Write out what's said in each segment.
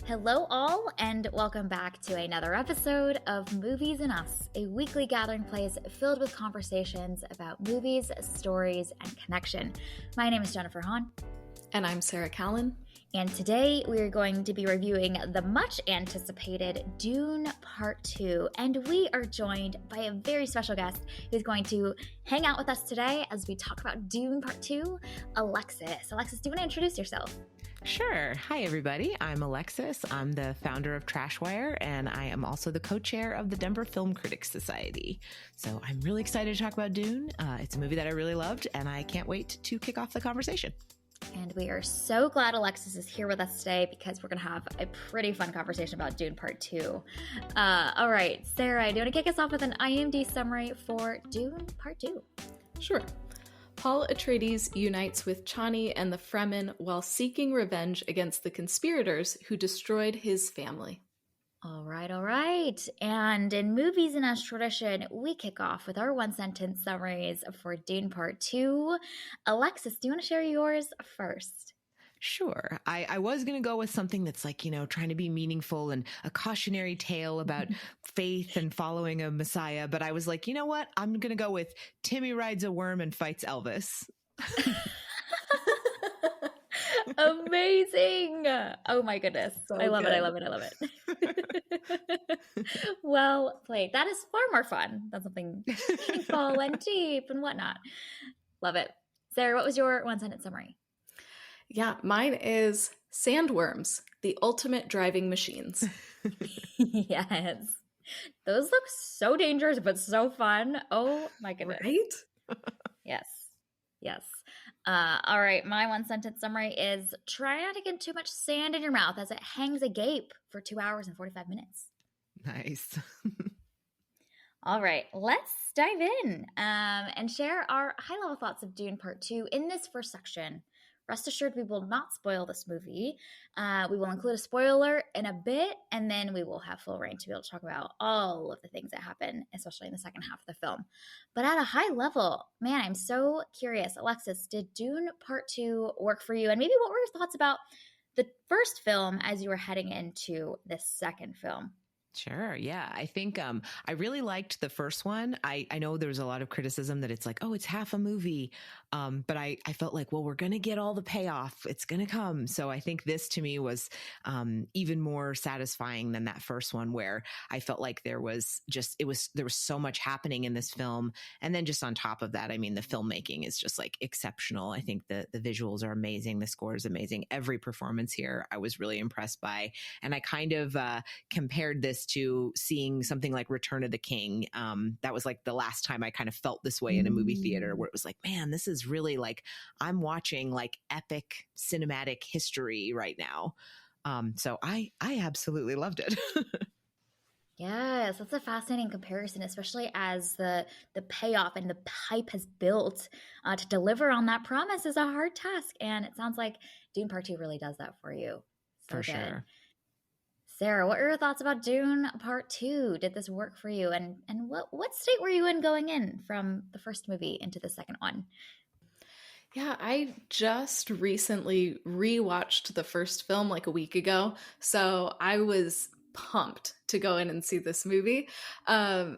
Hello, all, and welcome back to another episode of Movies and Us, a weekly gathering place filled with conversations about movies, stories, and connection. My name is Jennifer Hahn. And I'm Sarah Callan. And today we are going to be reviewing the much anticipated Dune Part 2. And we are joined by a very special guest who's going to hang out with us today as we talk about Dune Part 2, Alexis. Alexis, do you want to introduce yourself? Sure. Hi, everybody. I'm Alexis. I'm the founder of Trashwire, and I am also the co-chair of the Denver Film Critics Society. So I'm really excited to talk about Dune. It's a movie that I really loved, and I can't wait to kick off the conversation. And we are so glad Alexis is here with us today because we're going to have a pretty fun conversation about Dune Part 2. All right, Sarah, do you want to kick us off with an IMDb summary for Dune Part 2? Sure. Paul Atreides unites with Chani and the Fremen while seeking revenge against the conspirators who destroyed his family. All right. And in Movies and Us tradition, we kick off with our one-sentence summaries for Dune Part 2. Alexis, do you want to share yours first? Sure. I was going to go with something that's like, trying to be meaningful and a cautionary tale about faith and following a messiah. But I was like, you know what? I'm going to go with Timmy rides a worm and fights Elvis. Amazing. Oh my goodness. So I love good. it. I love it. Well played. That is far more fun than something meaningful and deep and whatnot. Love it. Sarah, what was your one-sentence summary? Yeah, mine is sandworms, the ultimate driving machines. Yes. Those look so dangerous, but so fun. Oh my goodness. Right? Yes. All right. My one-sentence summary is try not to get too much sand in your mouth as it hangs agape for 2 hours and 45 minutes. Nice. All right. Let's dive in and share our high-level thoughts of Dune Part 2 in this first section. Rest assured, we will not spoil this movie. We will include a spoiler in a bit, and then we will have full reign to be able to talk about all of the things that happen, especially in the second half of the film. But at a high level, man, I'm so curious. Alexis, did Dune Part 2 work for you? And maybe what were your thoughts about the first film as you were heading into the second film? Sure. Yeah. I think I really liked the first one. I know there was a lot of criticism that it's like, oh, it's half a movie. But I felt like, well, we're going to get all the payoff. It's going to come. So I think this to me was even more satisfying than that first one, where I felt like there was so much happening in this film. And then just on top of that, I mean, the filmmaking is just like exceptional. I think the visuals are amazing. The score is amazing. Every performance here I was really impressed by. And I kind of compared this to seeing something like Return of the King. That was like the last time I kind of felt this way in a movie theater, where it was like, man, this is really like I'm watching like epic cinematic history right now. So I absolutely loved it. Yes, that's a fascinating comparison, especially as the payoff and the hype has built to deliver on that promise is a hard task. And it sounds like Dune Part 2 really does that for you. So For good. sure. Sarah, what were your thoughts about Dune Part 2? Did this work for you? And what state were you in going in from the first movie into the second one? Yeah, I just recently rewatched the first film like a week ago. So I was pumped to go in and see this movie. I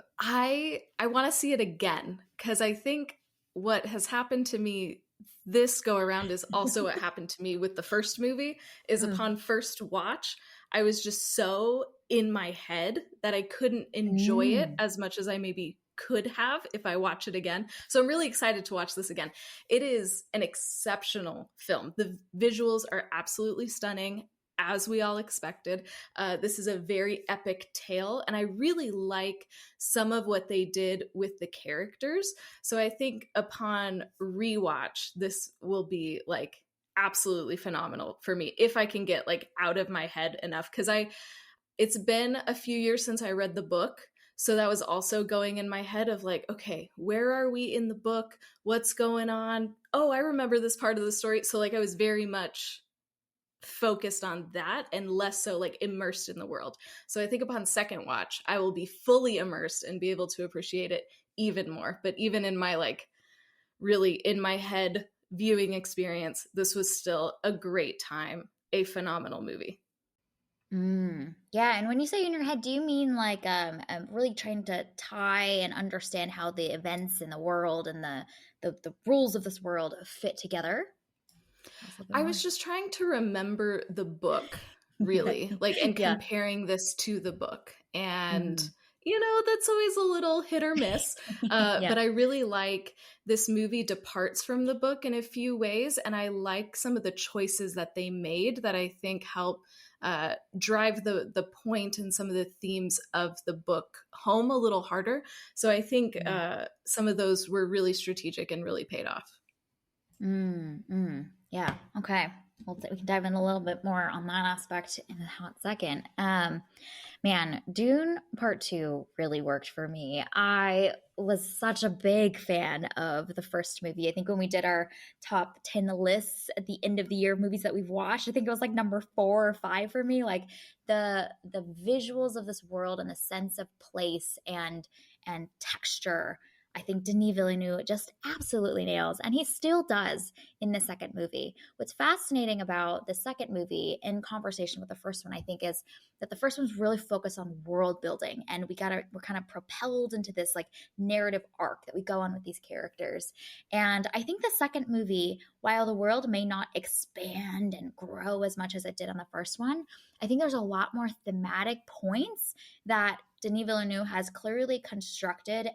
want to see it again because I think what has happened to me this go around is also what happened to me with the first movie is upon first watch, I was just so in my head that I couldn't enjoy it as much as I maybe could have if I watch it again. So I'm really excited to watch this again. It is an exceptional film. The visuals are absolutely stunning, as we all expected. This is a very epic tale, and I really like some of what they did with the characters. So I think upon rewatch, this will be like absolutely phenomenal for me if I can get like out of my head enough, because it's been a few years since I read the book. So that was also going in my head of like, okay, where are we in the book? What's going on? Oh, I remember this part of the story. So like I was very much focused on that and less so like immersed in the world. So I think upon second watch, I will be fully immersed and be able to appreciate it even more. But even in my like really in my head viewing experience, this was still a great time, a phenomenal movie. Yeah, and when you say in your head, do you mean like really trying to tie and understand how the events in the world and the rules of this world fit together? That's a little bit I more. was just trying to remember the book, really, like, and Yeah. comparing this to the book. And, Hmm. that's always a little hit or miss. Yeah. But I really like this movie departs from the book in a few ways. And I like some of the choices that they made that I think help drive the point and some of the themes of the book home a little harder. So I think some of those were really strategic and really paid off. Yeah. Okay. We can dive in a little bit more on that aspect in a hot second. Man, Dune Part 2 really worked for me. I was such a big fan of the first movie. I think when we did our top 10 lists at the end of the year of movies that we've watched, I think it was like number 4 or 5 for me. Like the visuals of this world and the sense of place and texture. I think Denis Villeneuve just absolutely nails, and he still does in the second movie. What's fascinating about the second movie, in conversation with the first one, I think, is that the first one's really focused on world building, and we're kind of propelled into this like narrative arc that we go on with these characters. And I think the second movie, while the world may not expand and grow as much as it did on the first one, I think there's a lot more thematic points that Denis Villeneuve has clearly constructed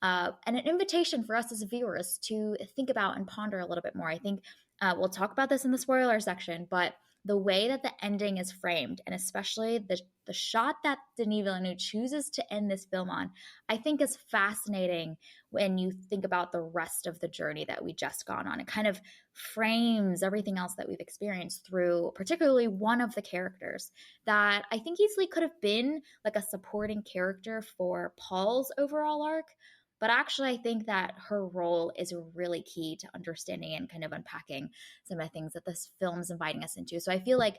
an invitation for us as viewers to think about and ponder a little bit more. I think we'll talk about this in the spoiler section, but the way that the ending is framed, and especially the shot that Denis Villeneuve chooses to end this film on, I think is fascinating when you think about the rest of the journey that we just gone on. It kind of frames everything else that we've experienced through, particularly one of the characters that I think easily could have been like a supporting character for Paul's overall arc. But actually, I think that her role is really key to understanding and kind of unpacking some of the things that this film's inviting us into. So I feel like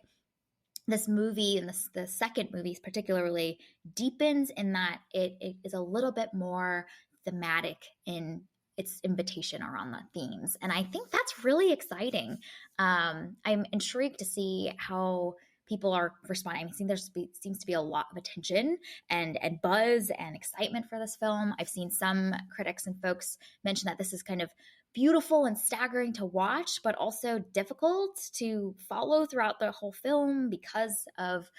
this movie and the second movie particularly deepens in that it is a little bit more thematic in its invitation around the themes, and I think that's really exciting. I'm intrigued to see how people are responding. I think seems to be a lot of attention and buzz and excitement for this film. I've seen some critics and folks mention that this is kind of beautiful and staggering to watch, but also difficult to follow throughout the whole film because of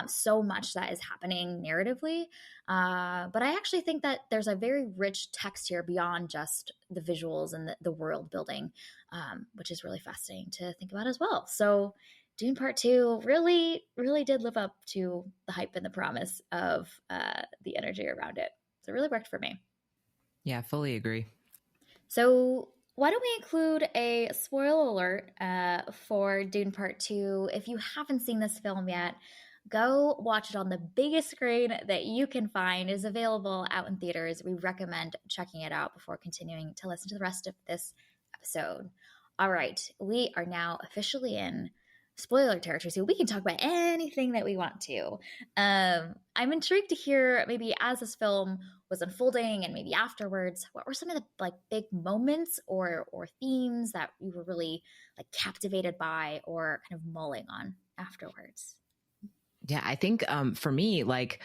so much that is happening narratively. But I actually think that there's a very rich text here beyond just the visuals and the world building, which is really fascinating to think about as well. So, Dune Part 2 really, really did live up to the hype and the promise of the energy around it. So, it really worked for me. Yeah, fully agree. So, why don't we include a spoiler alert for Dune Part 2? If you haven't seen this film yet, go watch it on the biggest screen that you can find. It is available out in theaters. We recommend checking it out before continuing to listen to the rest of this episode. All right, we are now officially in spoiler territory, so we can talk about anything that we want to. I'm intrigued to hear, maybe as this film was unfolding and maybe afterwards, what were some of the like big moments or themes that you were really like captivated by or kind of mulling on afterwards? Yeah, I think for me, like,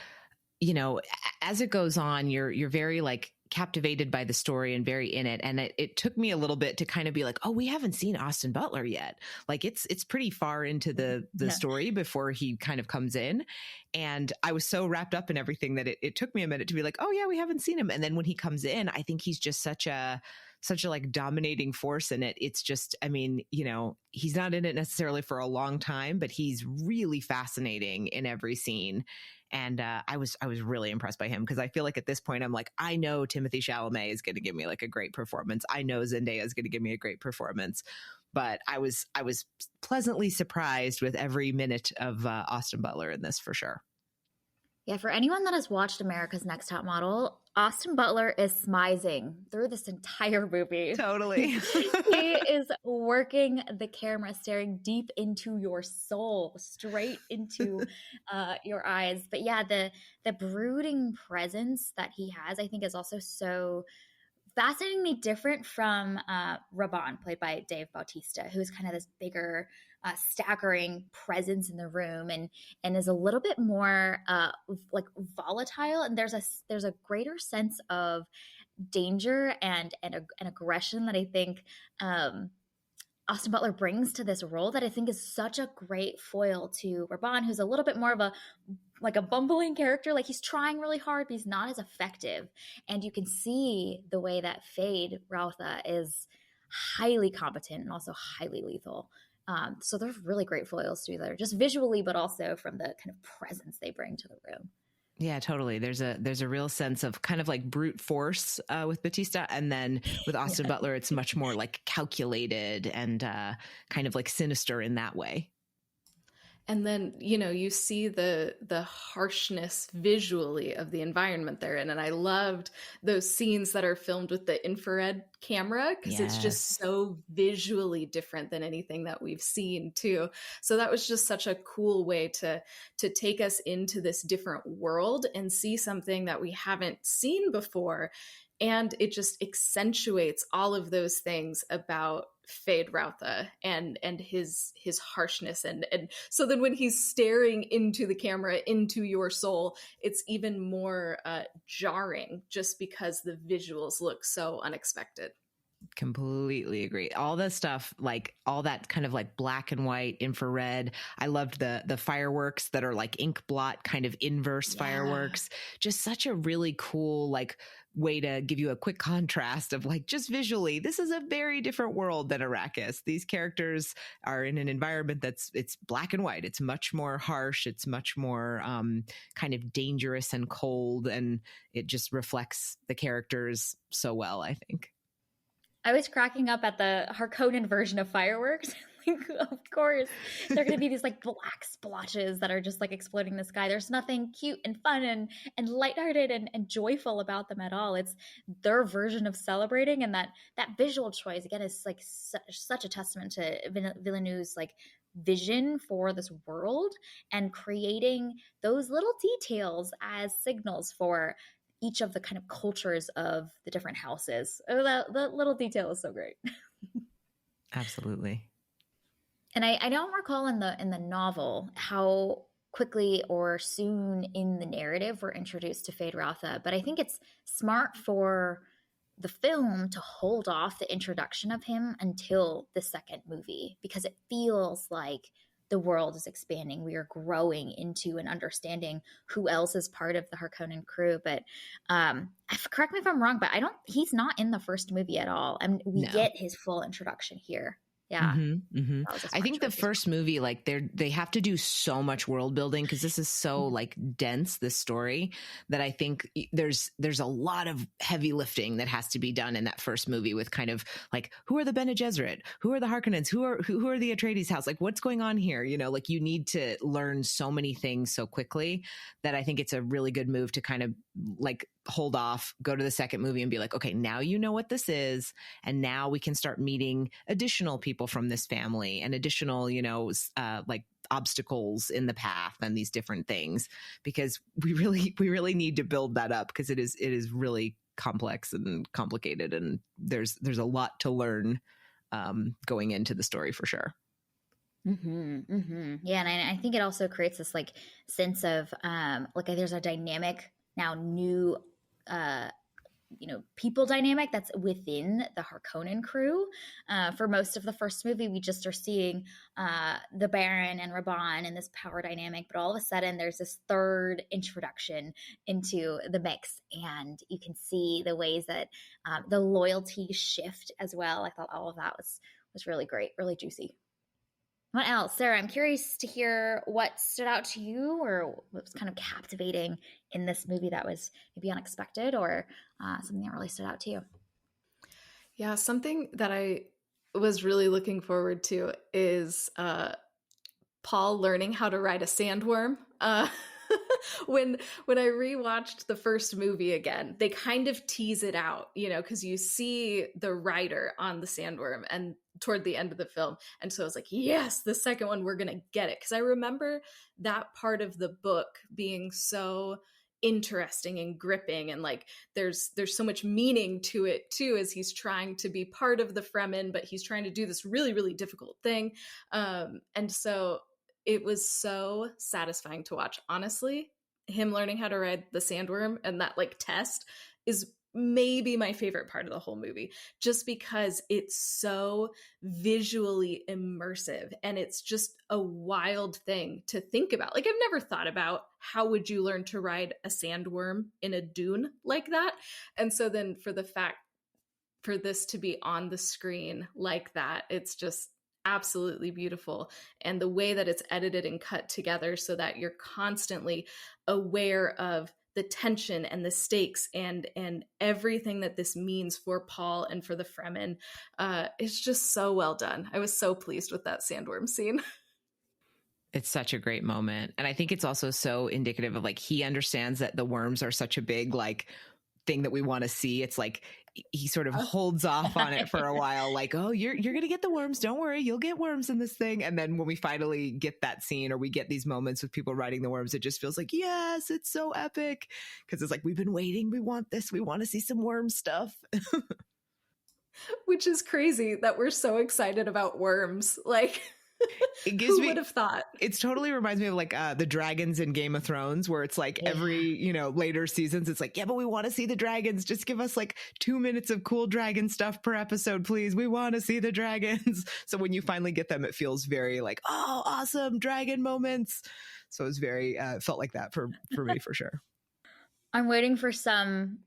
as it goes on, you're very like captivated by the story and very in it. And it took me a little bit to kind of be like, oh, we haven't seen Austin Butler yet. Like it's pretty far into the Yeah. story before he kind of comes in. And I was so wrapped up in everything that it took me a minute to be like, oh yeah, we haven't seen him. And then when he comes in, I think he's just such a like dominating force in it. It's just, I mean, he's not in it necessarily for a long time, but he's really fascinating in every scene. And I was really impressed by him because I feel like at this point I'm like, I know Timothée Chalamet is going to give me like a great performance. I know Zendaya is going to give me a great performance. But I was pleasantly surprised with every minute of Austin Butler in this for sure. Yeah, for anyone that has watched America's Next Top Model, Austin Butler is smizing through this entire movie. Totally. He is working the camera, staring deep into your soul, straight into your eyes. But yeah, the brooding presence that he has, I think, is also so fascinatingly different from Raban, played by Dave Bautista, who's kind of this bigger, staggering presence in the room, and is a little bit more like volatile, and there's a greater sense of danger and aggression that I think Austin Butler brings to this role that I think is such a great foil to Raban, who's a little bit more of a like a bumbling character. Like he's trying really hard, but he's not as effective. And you can see the way that Fade Rautha is highly competent and also highly lethal. So they're really great foils to either just visually, but also from the kind of presence they bring to the room. Yeah, totally. There's a real sense of kind of like brute force with Batista, and then with Austin Butler, it's much more like calculated and kind of like sinister in that way. And then, you know, you see the harshness visually of the environment they're in. And I loved those scenes that are filmed with the infrared camera because it's just so visually different than anything that we've seen too. So that was just such a cool way to take us into this different world and see something that we haven't seen before. And it just accentuates all of those things about Fade Rautha and his harshness. And so then when he's staring into the camera, into your soul, it's even more jarring just because the visuals look so unexpected. Completely agree. All the stuff, like all that kind of like black and white infrared. I loved the fireworks that are like ink blot kind of inverse fireworks. Just such a really cool like way to give you a quick contrast of like just visually, this is a very different world than Arrakis. These characters are in an environment it's black and white. It's much more harsh. It's much more kind of dangerous and cold, and it just reflects the characters so well, I think. I was cracking up at the Harkonnen version of fireworks. Like, of course, they're going to be these like black splotches that are just like exploding in the sky. There's nothing cute and fun and lighthearted and joyful about them at all. It's their version of celebrating, and that visual choice again is like such a testament to Villeneuve's like vision for this world and creating those little details as signals for each of the kind of cultures of the different houses. Oh, that little detail is so great. Absolutely. And I don't recall in the novel how quickly or soon in the narrative we're introduced to Fade Rautha, but I think it's smart for the film to hold off the introduction of him until the second movie, because it feels like the world is expanding. We are growing into and understanding who else is part of the Harkonnen crew. But correct me if I'm wrong, but he's not in the first movie at all. And we get his full introduction here. Yeah. Mm-hmm, mm-hmm. I think the first movie, like they have to do so much world building because this is so like dense, this story, that I think there's a lot of heavy lifting that has to be done in that first movie with kind of like, who are the Bene Gesserit? Who are the Harkonnens? Who are the Atreides house? Like, what's going on here? You know, like you need to learn so many things so quickly that I think it's a really good move to kind of like hold off, go to the second movie and be like, okay, now you know what this is. And now we can start meeting additional people from this family and additional, you know, like obstacles in the path and these different things, because we really need to build that up because it is really complex and complicated. And there's a lot to learn going into the story for sure. Mm-hmm, mm-hmm. Yeah. And I think it also creates this like sense of like there's a dynamic now, new people dynamic that's within the Harkonnen crew. For most of the first movie, we just are seeing the Baron and Raban and this power dynamic, but all of a sudden there's this third introduction into the mix, and you can see the ways that the loyalty shift as well. I thought all of that was really great, really juicy. What else? Sarah, I'm curious to hear what stood out to you or what was kind of captivating in this movie that was maybe unexpected, or something that really stood out to you. Yeah, something that I was really looking forward to is Paul learning how to ride a sandworm. When I rewatched the first movie again, they kind of tease it out, you know, because you see the rider on the sandworm and toward the end of the film. And so I was like, yes, the second one, we're going to get it. Because I remember that part of the book being so interesting and gripping, and like there's so much meaning to it too, as he's trying to be part of the Fremen, but he's trying to do this really, really difficult thing. And so it was so satisfying to watch, honestly. Him learning how to ride the sandworm and that like test is maybe my favorite part of the whole movie, just because it's so visually immersive and it's just a wild thing to think about. Like, I've never thought about how would you learn to ride a sandworm in a dune like that. And so then for the fact for this to be on the screen like that, it's just absolutely beautiful. And the way that it's edited and cut together so that you're constantly aware of the tension and the stakes and everything that this means for Paul and for the Fremen. It's just so well done. I was so pleased with that sandworm scene. It's such a great moment. And I think it's also so indicative of like, he understands that the worms are such a big like thing that we want to see. It's like he sort of holds off on it for a while, like, oh, you're gonna get the worms, don't worry, you'll get worms in this thing. And then when we finally get that scene, or we get these moments with people riding the worms, it just feels like, yes, it's so epic, because it's like, we've been waiting, we want this, we want to see some worm stuff. Which is crazy that we're so excited about worms. Like, it gives who me, would have thought? It totally reminds me of like the dragons in Game of Thrones, where it's like every, later seasons, it's like, yeah, but we want to see the dragons. Just give us like 2 minutes of cool dragon stuff per episode, please. We want to see the dragons. So when you finally get them, it feels very like, oh, awesome dragon moments. So it was very, felt like that for me, for sure. I'm waiting for some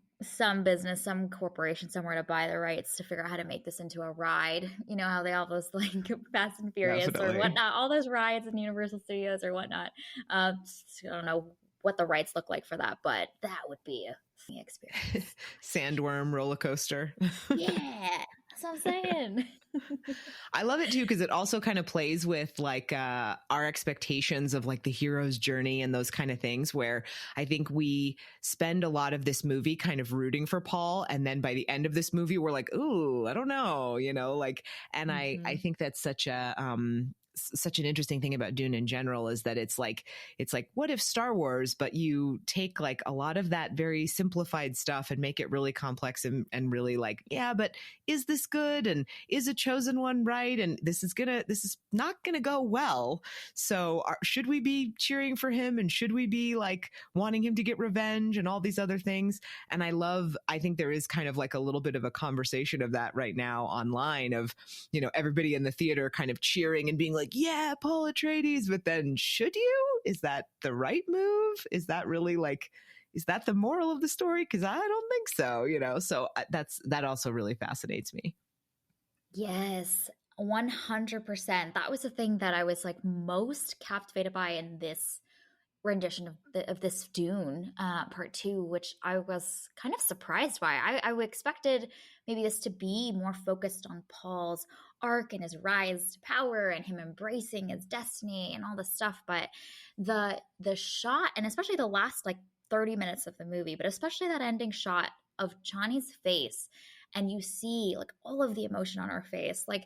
business, some corporation somewhere to buy the rights to figure out how to make this into a ride. You know how they all those like Fast and Furious Definitely. or whatnot, all those rides in Universal Studios or whatnot. I don't know what the rights look like for that, but that would be a experience. Sandworm roller coaster. Yeah, that's what I'm saying. I love it too, because it also kind of plays with like our expectations of like the hero's journey and those kind of things, where I think we spend a lot of this movie kind of rooting for Paul, and then by the end of this movie we're like, ooh, I don't know, like, and I think that's such an interesting thing about Dune in general, is that it's like what if Star Wars, but you take like a lot of that very simplified stuff and make it really complex and really like, yeah, but is this good, and is a chosen one right, and this is not gonna go well, so should we be cheering for him, and should we be like wanting him to get revenge and all these other things? And I think there is kind of like a little bit of a conversation of that right now online, of everybody in the theater kind of cheering and being like, yeah, Paul Atreides, but then should you? Is that the right move? Is that really like, is that the moral of the story? Because I don't think so, so that also really fascinates me. Yes, 100%. That was the thing that I was like most captivated by in this rendition of this Dune part 2, which I was kind of surprised by. I expected maybe this to be more focused on Paul's arc and his rise to power and him embracing his destiny and all this stuff, but the shot, and especially the last like 30 minutes of the movie, but especially that ending shot of Chani's face, and you see like all of the emotion on her face, like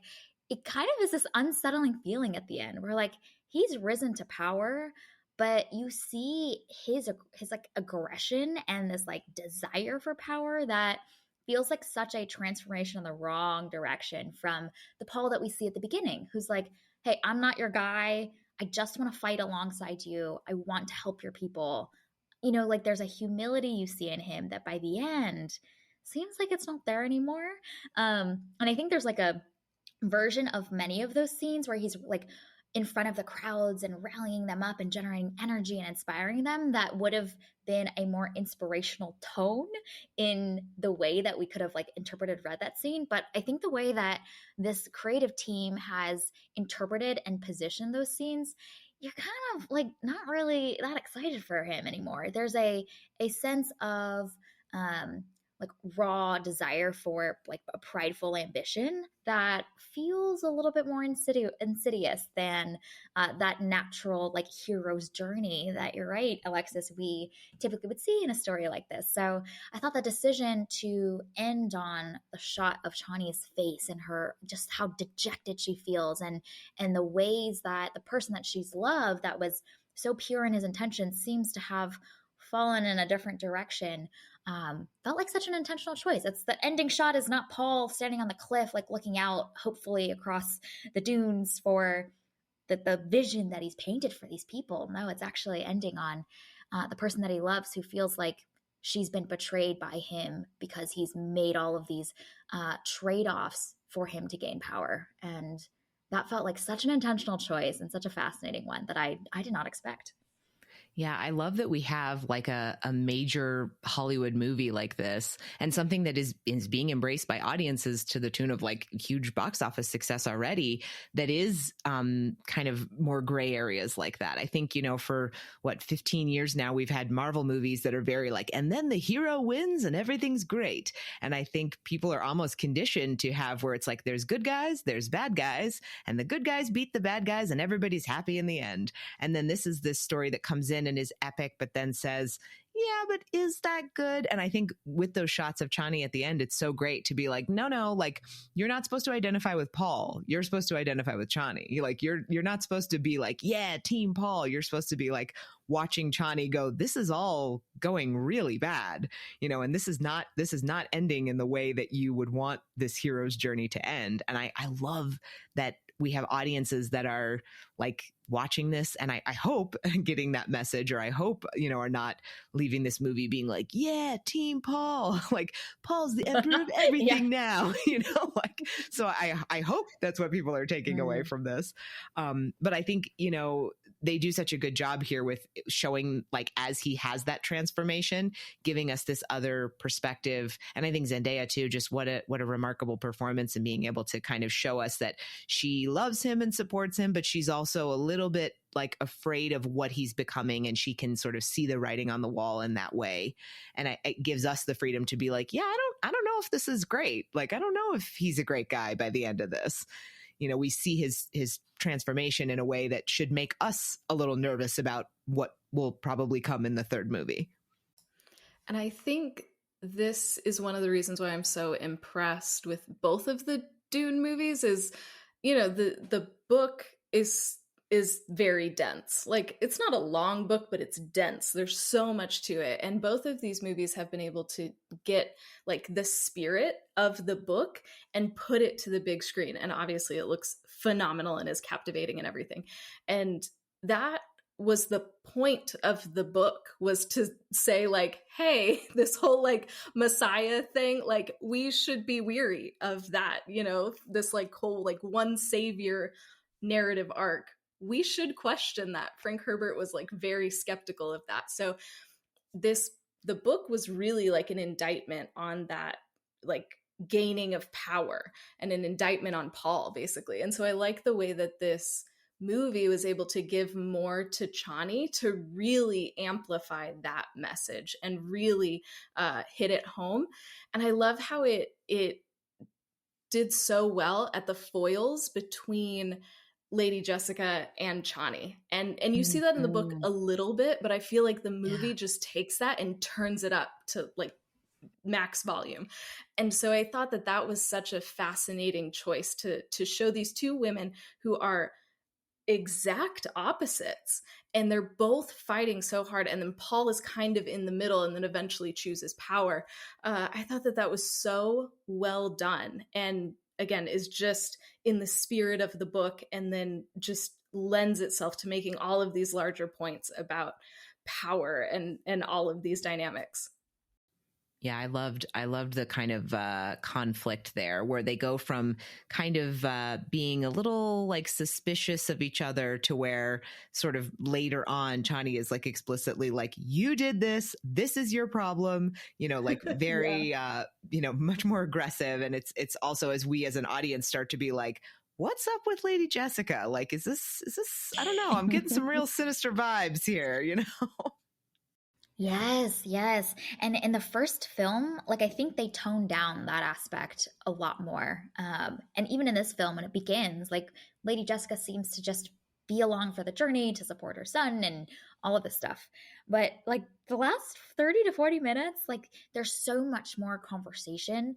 it kind of is this unsettling feeling at the end where like he's risen to power, but you see his like aggression and this like desire for power that feels like such a transformation in the wrong direction from the Paul that we see at the beginning, who's like, hey, I'm not your guy, I just want to fight alongside you, I want to help your people. Like there's a humility you see in him that by the end seems like it's not there anymore. And I think there's like a version of many of those scenes where he's like in front of the crowds and rallying them up and generating energy and inspiring them, that would have been a more inspirational tone in the way that we could have like read that scene. But I think the way that this creative team has interpreted and positioned those scenes, you're kind of like not really that excited for him anymore. There's a sense of like raw desire for like a prideful ambition that feels a little bit more insidious than that natural like hero's journey that, you're right, Alexis, we typically would see in a story like this. So I thought the decision to end on the shot of Chani's face and her, just how dejected she feels, and the ways that the person that she's loved that was so pure in his intentions seems to have fallen in a different direction, felt like such an intentional choice. It's the ending shot is not Paul standing on the cliff, like looking out hopefully across the dunes for the vision that he's painted for these people. No, it's actually ending on the person that he loves, who feels like she's been betrayed by him because he's made all of these trade-offs for him to gain power. And that felt like such an intentional choice and such a fascinating one that I did not expect. Yeah, I love that we have like a major Hollywood movie like this, and something that is being embraced by audiences to the tune of like huge box office success already, that is kind of more gray areas like that. I think, for 15 years now, we've had Marvel movies that are very like, and then the hero wins and everything's great. And I think people are almost conditioned to have where it's like, there's good guys, there's bad guys, and the good guys beat the bad guys and everybody's happy in the end. And then this is this story that comes in and is epic, but then says, yeah, but is that good? And I think with those shots of Chani at the end, it's so great to be like, no, like you're not supposed to identify with Paul. You're supposed to identify with Chani. You're not supposed to be like, yeah, team Paul. You're supposed to be like watching Chani go, this is all going really bad, and this is not ending in the way that you would want this hero's journey to end. And I love that we have audiences that are like watching this, and I hope getting that message, or I hope, are not leaving this movie being like, yeah, team Paul, like Paul's the emperor of everything now, like, so I hope that's what people are taking away from this. But I think, they do such a good job here with showing, like, as he has that transformation, giving us this other perspective. And I think Zendaya too, just what a remarkable performance, and being able to kind of show us that she loves him and supports him, but she's also a little bit like afraid of what he's becoming, and she can sort of see the writing on the wall in that way. And it gives us the freedom to be like, yeah, I don't know if this is great. Like, I don't know if he's a great guy by the end of this. We see his transformation in a way that should make us a little nervous about what will probably come in the third movie. And I think this is one of the reasons why I'm so impressed with both of the Dune movies is, the book is very dense. Like, it's not a long book, but it's dense. There's so much to it. And both of these movies have been able to get like the spirit of the book and put it to the big screen. And obviously it looks phenomenal and is captivating and everything. And that was the point of the book, was to say like, hey, this whole like Messiah thing, like we should be weary of that, this like whole like one savior narrative arc. We should question that. Frank Herbert was like very skeptical of that. So the book was really like an indictment on that, like gaining of power, and an indictment on Paul, basically. And so I like the way that this movie was able to give more to Chani to really amplify that message and really hit it home. And I love how it did so well at the foils between Lady Jessica and Chani. And you see that in the book a little bit, but I feel like the movie just takes that and turns it up to like max volume. And so I thought that was such a fascinating choice to show these two women who are exact opposites, and they're both fighting so hard, and then Paul is kind of in the middle and then eventually chooses power. I thought that was so well done, and again is just in the spirit of the book, and then just lends itself to making all of these larger points about power and all of these dynamics. Yeah, I loved the kind of conflict there, where they go from kind of being a little like suspicious of each other to where sort of later on Chani is like explicitly like, you did this is your problem, like very much more aggressive. And it's also, as we as an audience start to be like, what's up with Lady Jessica? Like, is this I don't know, I'm getting some real sinister vibes here, Yes. And in the first film, like I think they toned down that aspect a lot more. And even in this film, when it begins, like Lady Jessica seems to just be along for the journey to support her son and all of this stuff. But like the last 30 to 40 minutes, like there's so much more conversation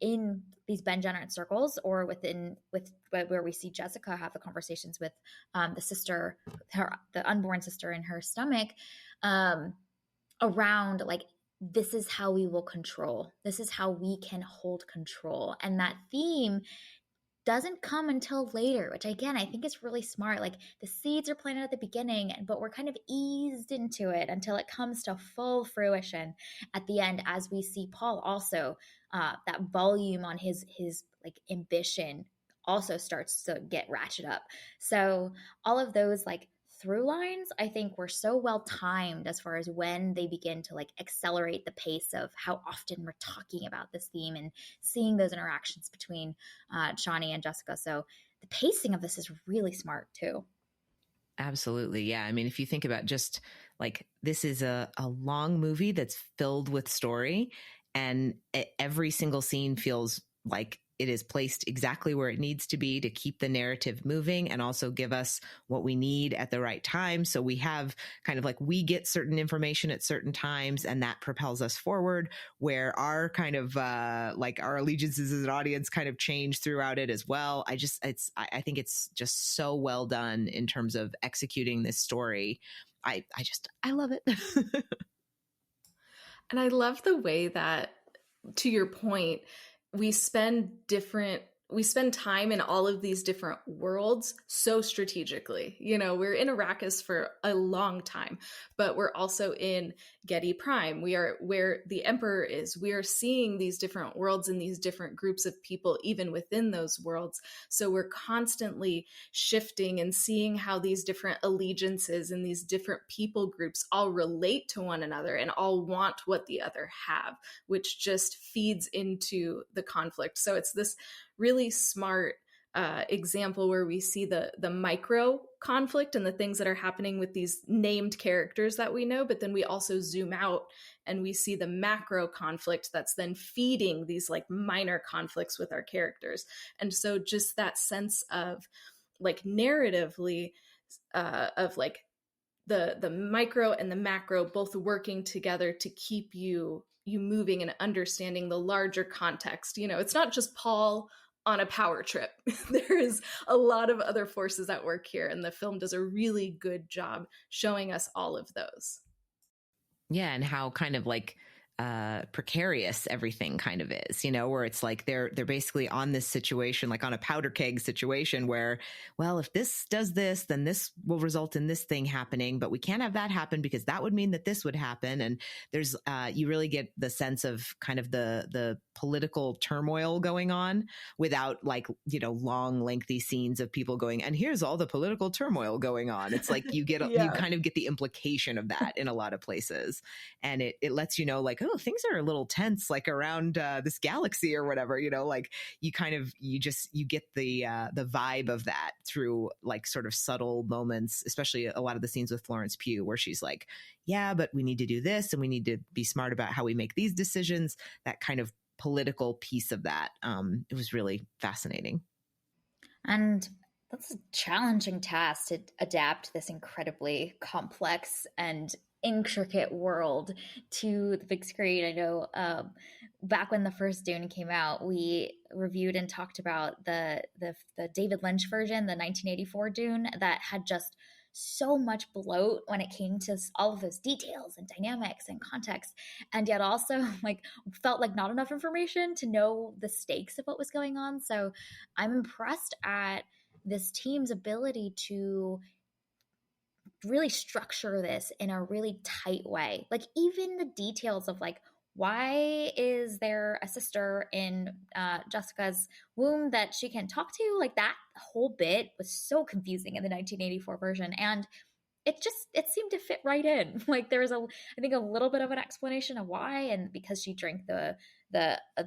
in these Ben Gesserit circles, or with where we see Jessica have the conversations with the sister, the unborn sister in her stomach. around like this is how we will control. This is how we can hold control. And that theme doesn't come until later, which again, I think is really smart. Like the seeds are planted at the beginning, but we're kind of eased into it until it comes to full fruition at the end, as we see Paul also, that volume on his like ambition also starts to get ratcheted up. So all of those like through lines, I think were so well timed as far as when they begin to like accelerate the pace of how often we're talking about this theme and seeing those interactions between Shawnee and Jessica. So the pacing of this is really smart too. Absolutely. Yeah. I mean, if you think about just like this is a long movie that's filled with story, and every single scene feels like it is placed exactly where it needs to be to keep the narrative moving and also give us what we need at the right time. So we have kind of like we get certain information at certain times and that propels us forward, where our kind of like our allegiances as an audience kind of change throughout it as well. I think it's just so well done in terms of executing this story. I love it. And I love the way that, to your point, we spend time in all of these different worlds so strategically. You know, we're in Arrakis for a long time, but we're also in Getty Prime. We are where the Emperor is. We are seeing these different worlds and these different groups of people, even within those worlds. So we're constantly shifting and seeing how these different allegiances and these different people groups all relate to one another and all want what the other have, which just feeds into the conflict. So it's this really smart example where we see the micro conflict and the things that are happening with these named characters that we know, but then we also zoom out and we see the macro conflict that's then feeding these like minor conflicts with our characters. And so just that sense of like narratively of like the micro and the macro both working together to keep you moving and understanding the larger context. You know, it's not just Paul on a power trip. There is a lot of other forces at work here, and the film does a really good job showing us all of those. Yeah, and how kind of like precarious everything kind of is, you know, where it's like they're basically on this situation, like on a powder keg situation where, well, if this does this, then this will result in this thing happening, but we can't have that happen because that would mean that this would happen. And there's you really get the sense of kind of the political turmoil going on without like, you know, long lengthy scenes of people going, and here's all the political turmoil going on. It's like you get you kind of get the implication of that in a lot of places, and it lets you know like, oh, things are a little tense like around this galaxy or whatever, you know, like you kind of you get the vibe of that through like sort of subtle moments, especially a lot of the scenes with Florence Pugh where she's like, yeah, but we need to do this and we need to be smart about how we make these decisions. That kind of political piece of that, it was really fascinating. And that's a challenging task to adapt this incredibly complex and intricate world to the big screen. I know back when the first Dune came out, we reviewed and talked about the David Lynch version, the 1984 Dune, that had just so much bloat when it came to all of those details and dynamics and context, and yet also like felt like not enough information to know the stakes of what was going on. So I'm impressed at this team's ability to really structure this in a really tight way. Like even the details of like, why is there a sister in Jessica's womb that she can talk to? Like that whole bit was so confusing in the 1984 version, and it seemed to fit right in. Like there was I think a little bit of an explanation of why, and because she drank the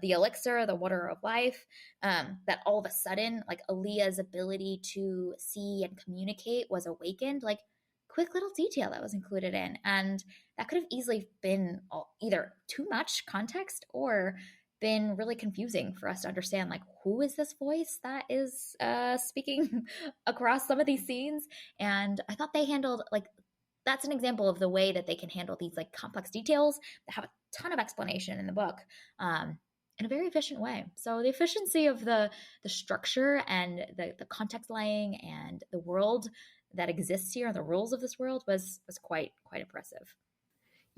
elixir, the water of life, that all of a sudden like Aaliyah's ability to see and communicate was awakened. Like quick little detail that was included in, and that could have easily been either too much context or been really confusing for us to understand, like who is this voice that is speaking across some of these scenes. And I thought they handled like that's an example of the way that they can handle these like complex details that have a ton of explanation in the book, in a very efficient way. So the efficiency of the structure and the context laying and the world that exists here and the rules of this world was quite impressive.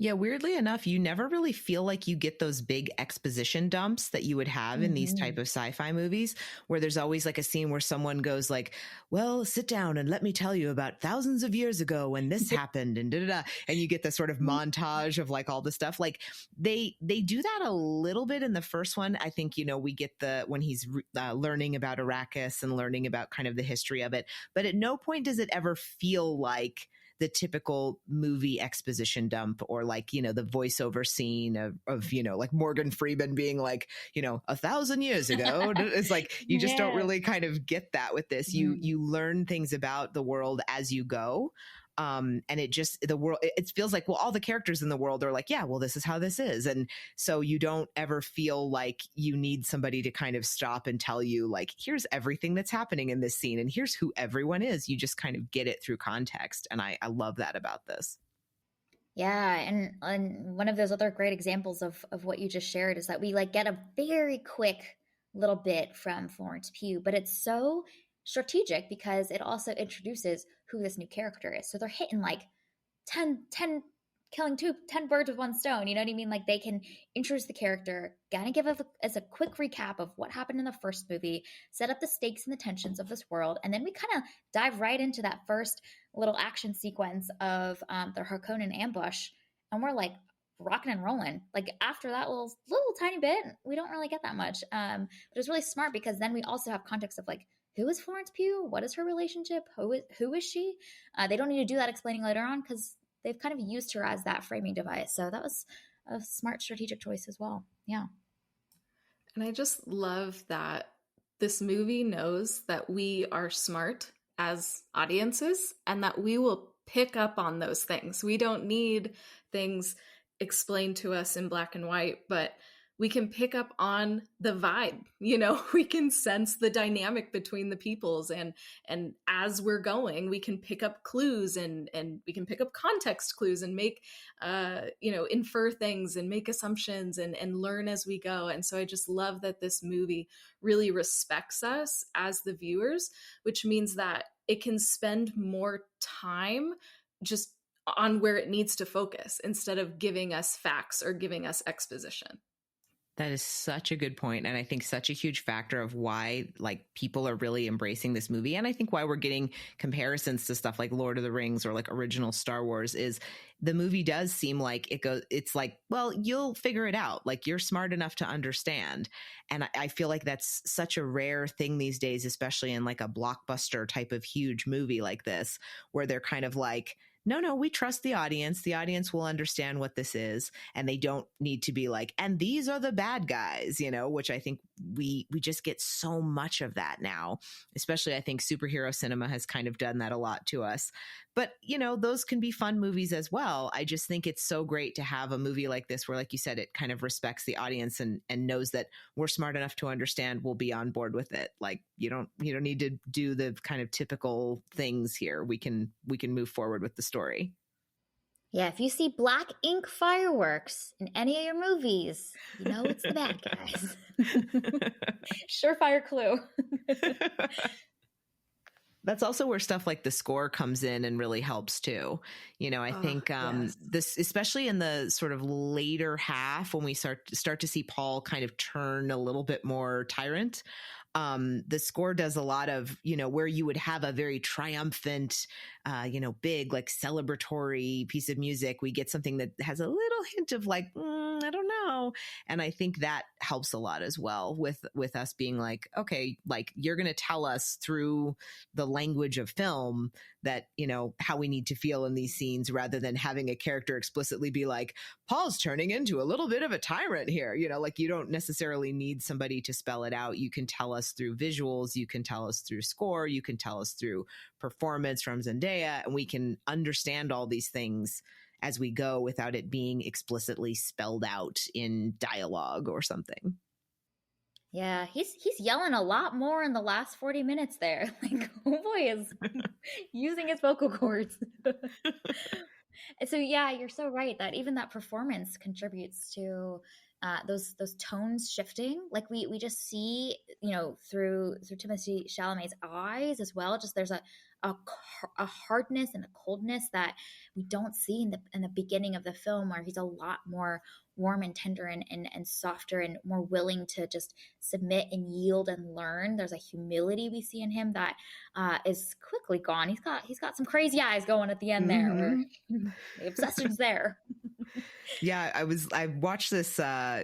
Yeah, weirdly enough, you never really feel like you get those big exposition dumps that you would have in these type Hmm. of sci-fi movies where there's always like a scene where someone goes like, "Well, sit down and let me tell you about thousands of years ago when this happened," and da da da, and you get this sort of montage of like all the stuff. Like they do that a little bit in the first one. I think we get the when he's learning about Arrakis and learning about kind of the history of it, but at no point does it ever feel like the typical movie exposition dump or like, the voiceover scene of like Morgan Freeman being like, 1,000 years ago. It's like, you just don't Yeah. really kind of get that with this. Mhm. You learn things about the world as you go. And the world, it feels like, well, all the characters in the world are like, yeah, well, this is how this is. And so you don't ever feel like you need somebody to kind of stop and tell you like, here's everything that's happening in this scene and here's who everyone is. You just kind of get it through context. And I love that about this. Yeah, and one of those other great examples of what you just shared is that we like get a very quick little bit from Florence Pugh, but it's so strategic because it also introduces who this new character is. So they're hitting like 10 killing 10 birds with one stone, you know what I mean? Like they can introduce the character, kind of give us a quick recap of what happened in the first movie, set up the stakes and the tensions of this world, and then we kind of dive right into that first little action sequence of the Harkonnen ambush, and we're like rocking and rolling. Like after that little tiny bit, we don't really get that much, but it's really smart because then we also have context of like, who is Florence Pugh? What is her relationship? Who is she? They don't need to do that explaining later on because they've kind of used her as that framing device. So that was a smart strategic choice as well. Yeah. And I just love that this movie knows that we are smart as audiences and that we will pick up on those things. We don't need things explained to us in black and white, but we can pick up on the vibe. We can sense the dynamic between the peoples, and as we're going we can pick up clues, and we can pick up context clues and make infer things and make assumptions and learn as we go. And so I just love that this movie really respects us as the viewers, which means that it can spend more time just on where it needs to focus instead of giving us facts or giving us exposition. That is such a good point, and I think such a huge factor of why like people are really embracing this movie, and I think why we're getting comparisons to stuff like Lord of the Rings or like original Star Wars is the movie does seem like it's like, well, you'll figure it out, like you're smart enough to understand. And I feel like that's such a rare thing these days, especially in like a blockbuster type of huge movie like this, where they're kind of like, no, we trust the audience. The audience will understand what this is. And they don't need to be like, and these are the bad guys, which I think we just get so much of that now. Especially, I think superhero cinema has kind of done that a lot to us. But, those can be fun movies as well. I just think it's so great to have a movie like this where, like you said, it kind of respects the audience and knows that we're smart enough to understand, we'll be on board with it. Like you don't need to do the kind of typical things here. We can move forward with the story. Yeah, if you see black ink fireworks in any of your movies, you know it's the bad guys. Surefire clue. That's also where stuff like the score comes in and really helps too. I think Yes. this, especially in the sort of later half when we start to see Paul kind of turn a little bit more tyrant. The score does a lot of, where you would have a very triumphant, big, like celebratory piece of music. We get something that has a little hint of like, I don't know. And I think that helps a lot as well with us being like, okay, like you're going to tell us through the language of film that, how we need to feel in these scenes rather than having a character explicitly be like, Paul's turning into a little bit of a tyrant here. Like you don't necessarily need somebody to spell it out. You can tell us through visuals, you can tell us through score, you can tell us through performance from Zendaya, and we can understand all these things as we go without it being explicitly spelled out in dialogue or something. Yeah, he's yelling a lot more in the last 40 minutes there. Like, oh boy, is using his vocal cords. And so yeah, you're so right that even that performance contributes to those tones shifting. Like we just see, through Timothée Chalamet's eyes as well. Just there's a a hardness and a coldness that we don't see in the beginning of the film, where he's a lot more warm and tender and softer and more willing to just submit and yield and learn. There's a humility we see in him that is quickly gone. He's got some crazy eyes going at the end there, where the obsession's there. Yeah, I watched this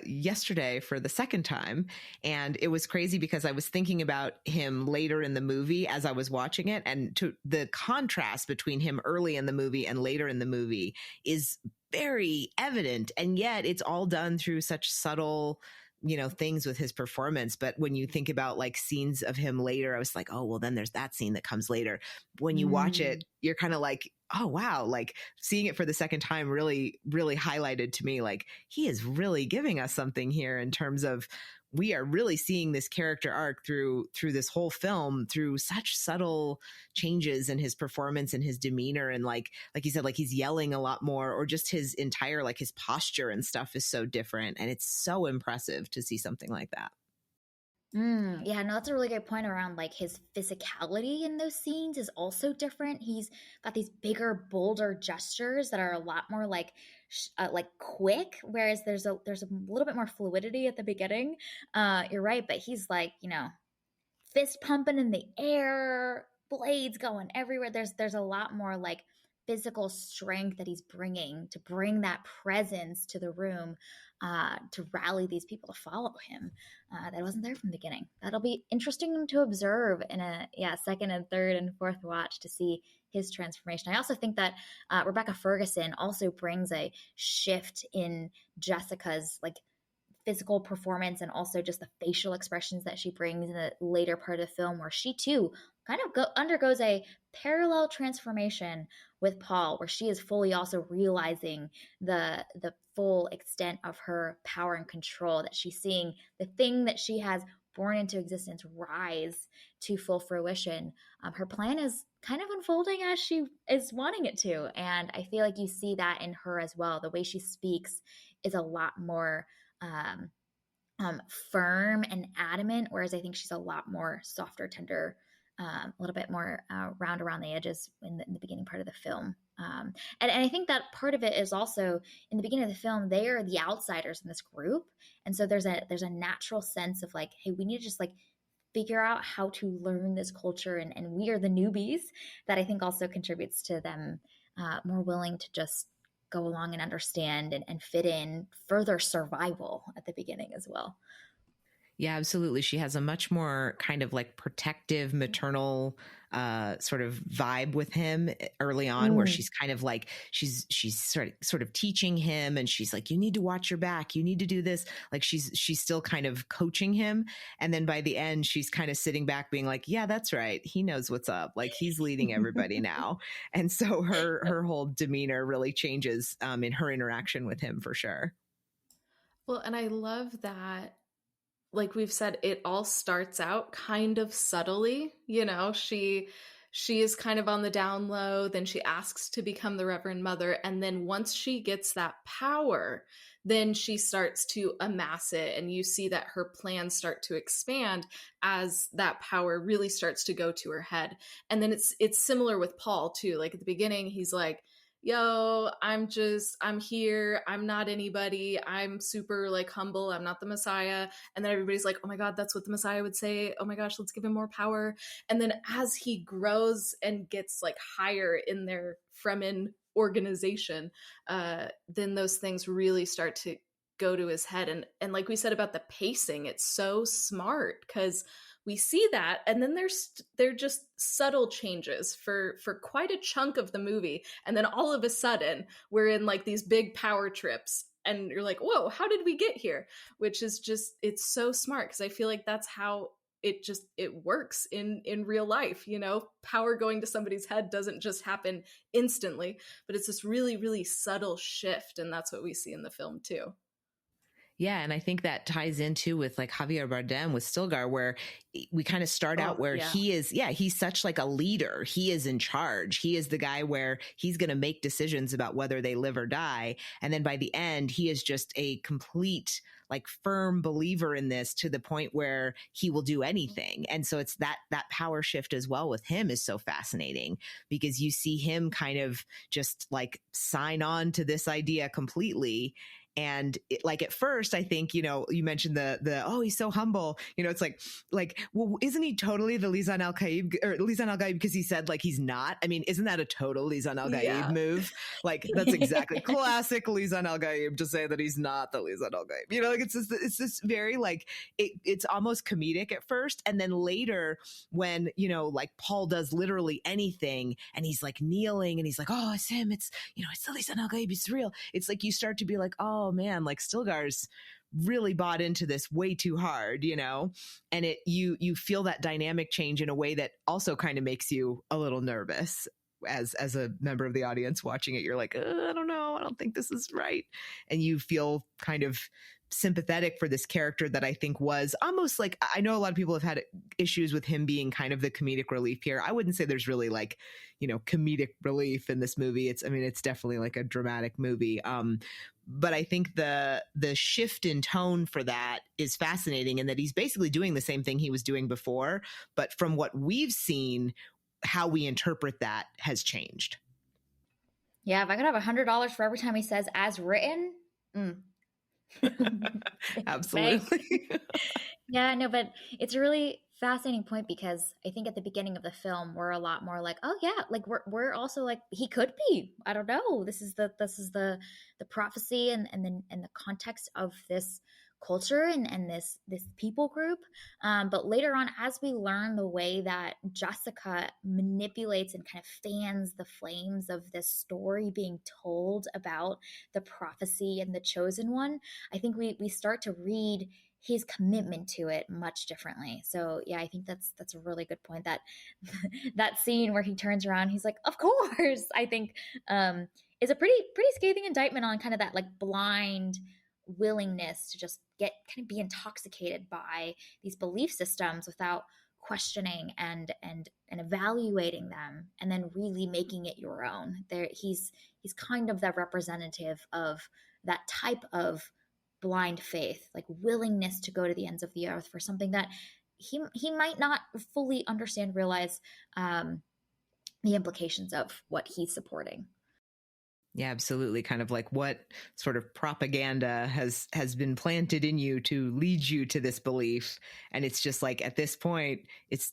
yesterday for the second time, and it was crazy because I was thinking about him later in the movie as I was watching it, and the contrast between him early in the movie and later in the movie is very evident, and yet it's all done through such subtle things with his performance. But when you think about like scenes of him later, I was like, oh well, then there's that scene that comes later. When you watch it, you're kind of like, oh wow, like seeing it for the second time really highlighted to me like he is really giving us something here, in terms of we are really seeing this character arc through this whole film through such subtle changes in his performance and his demeanor, and like you said, like he's yelling a lot more, or just his entire like his posture and stuff is so different, and it's so impressive to see something like that. Yeah, no, that's a really good point around like his physicality in those scenes is also different. He's got these bigger, bolder gestures that are a lot more like quick, whereas there's a little bit more fluidity at the beginning. You're right, but he's like, fist pumping in the air, blades going everywhere. There's a lot more like physical strength that he's bringing to bring that presence to the room, to rally these people to follow him. That wasn't there from the beginning. That'll be interesting to observe in a second and third and fourth watch to see his transformation. I also think that Rebecca Ferguson also brings a shift in Jessica's like physical performance, and also just the facial expressions that she brings in the later part of the film, where she too kind of undergoes a parallel transformation with Paul, where she is fully also realizing the full extent of her power and control, that she's seeing the thing that she has born into existence rise to full fruition. Her plan is kind of unfolding as she is wanting it to, and I feel like you see that in her as well. The way she speaks is a lot more firm and adamant, whereas I think she's a lot more softer, tender, a little bit more round around the edges in the beginning part of the film. And I think that part of it is also in the beginning of the film, they are the outsiders in this group. And so there's a natural sense of like, hey, we need to just like figure out how to learn this culture, and we are the newbies, that I think also contributes to them more willing to just go along and understand and fit in further survival at the beginning as well. Yeah, absolutely. She has a much more kind of like protective, maternal sort of vibe with him early on, where she's kind of like she's sort of teaching him, and she's like, you need to watch your back, you need to do this. Like she's still kind of coaching him, and then by the end, she's kind of sitting back, being like, yeah, that's right, he knows what's up. Like he's leading everybody now, and so her whole demeanor really changes in her interaction with him for sure. Well, and I love that, like we've said, it all starts out kind of subtly. She is kind of on the down low, then she asks to become the Reverend Mother, and then once she gets that power, then she starts to amass it, and you see that her plans start to expand as that power really starts to go to her head. And then it's similar with Paul too. Like at the beginning, he's like, yo, I'm here, I'm not anybody, I'm super like humble, I'm not the Messiah. And then everybody's like, oh my God, that's what the Messiah would say, oh my gosh, let's give him more power. And then as he grows and gets like higher in their Fremen organization, then those things really start to go to his head. And like we said about the pacing, it's so smart, because we see that, and then they're just subtle changes for quite a chunk of the movie, and then all of a sudden we're in like these big power trips, and you're like, whoa, how did we get here? Which is just, it's so smart, because I feel like that's how it works in real life. Power going to somebody's head doesn't just happen instantly, but it's this really, really subtle shift, and that's what we see in the film too. Yeah, and I think that ties into with like Javier Bardem with Stilgar, where we kind of start out Oh, where yeah. he is, yeah, he's such like a leader. He is in charge. He is the guy where he's going to make decisions about whether they live or die. And then by the end, he is just a complete, like firm believer in this to the point where he will do anything. And so it's that power shift as well with him is so fascinating because you see him kind of just like sign on to this idea completely. And like at first, I think, you mentioned the oh, he's so humble. It's like, well, isn't he totally the Lisan Al Gaib or Lisan Al Gaib because he said like he's not? I mean, isn't that a total Lisan Al Gaib Yeah. move? Like that's exactly classic Lisan Al Gaib to say that he's not the Lisan Al Gaib. Like it's this very like it's almost comedic at first, and then later when like Paul does literally anything, and he's like kneeling, and he's like, oh, it's him. It's it's the Lisan Al Gaib. It's real. It's like you start to be like, oh man, like Stilgar's really bought into this way too hard, and you feel that dynamic change in a way that also kind of makes you a little nervous as a member of the audience watching it. You're like, I don't know, I don't think this is right, and you feel kind of sympathetic for this character that I think was almost like, I know a lot of people have had issues with him being kind of the comedic relief here. I wouldn't say there's really like, comedic relief in this movie. It's definitely like a dramatic movie. But I think the shift in tone for that is fascinating, in that he's basically doing the same thing he was doing before, but from what we've seen, how we interpret that has changed. Yeah, if I could have $100 for every time he says "as written," mm. Absolutely. Yeah, no, but it's a really fascinating point because I think at the beginning of the film we're a lot more like, oh yeah, like we're also like he could be. I don't know. This is the prophecy and the context of this culture and this people group. But later on, as we learn the way that Jessica manipulates and kind of fans the flames of this story being told about the prophecy and the chosen one, I think we start to read his commitment to it much differently. So yeah, I think that's a really good point. That that scene where he turns around, he's like, "Of course." I think is a pretty scathing indictment on kind of that like blind willingness to just get kind of be intoxicated by these belief systems without questioning and evaluating them and then really making it your own. There he's kind of that representative of that type of blind faith, like willingness to go to the ends of the earth for something that he might not fully understand, realize the implications of what he's supporting. Yeah, absolutely. Kind of like what sort of propaganda has been planted in you to lead you to this belief. And it's just like at this point,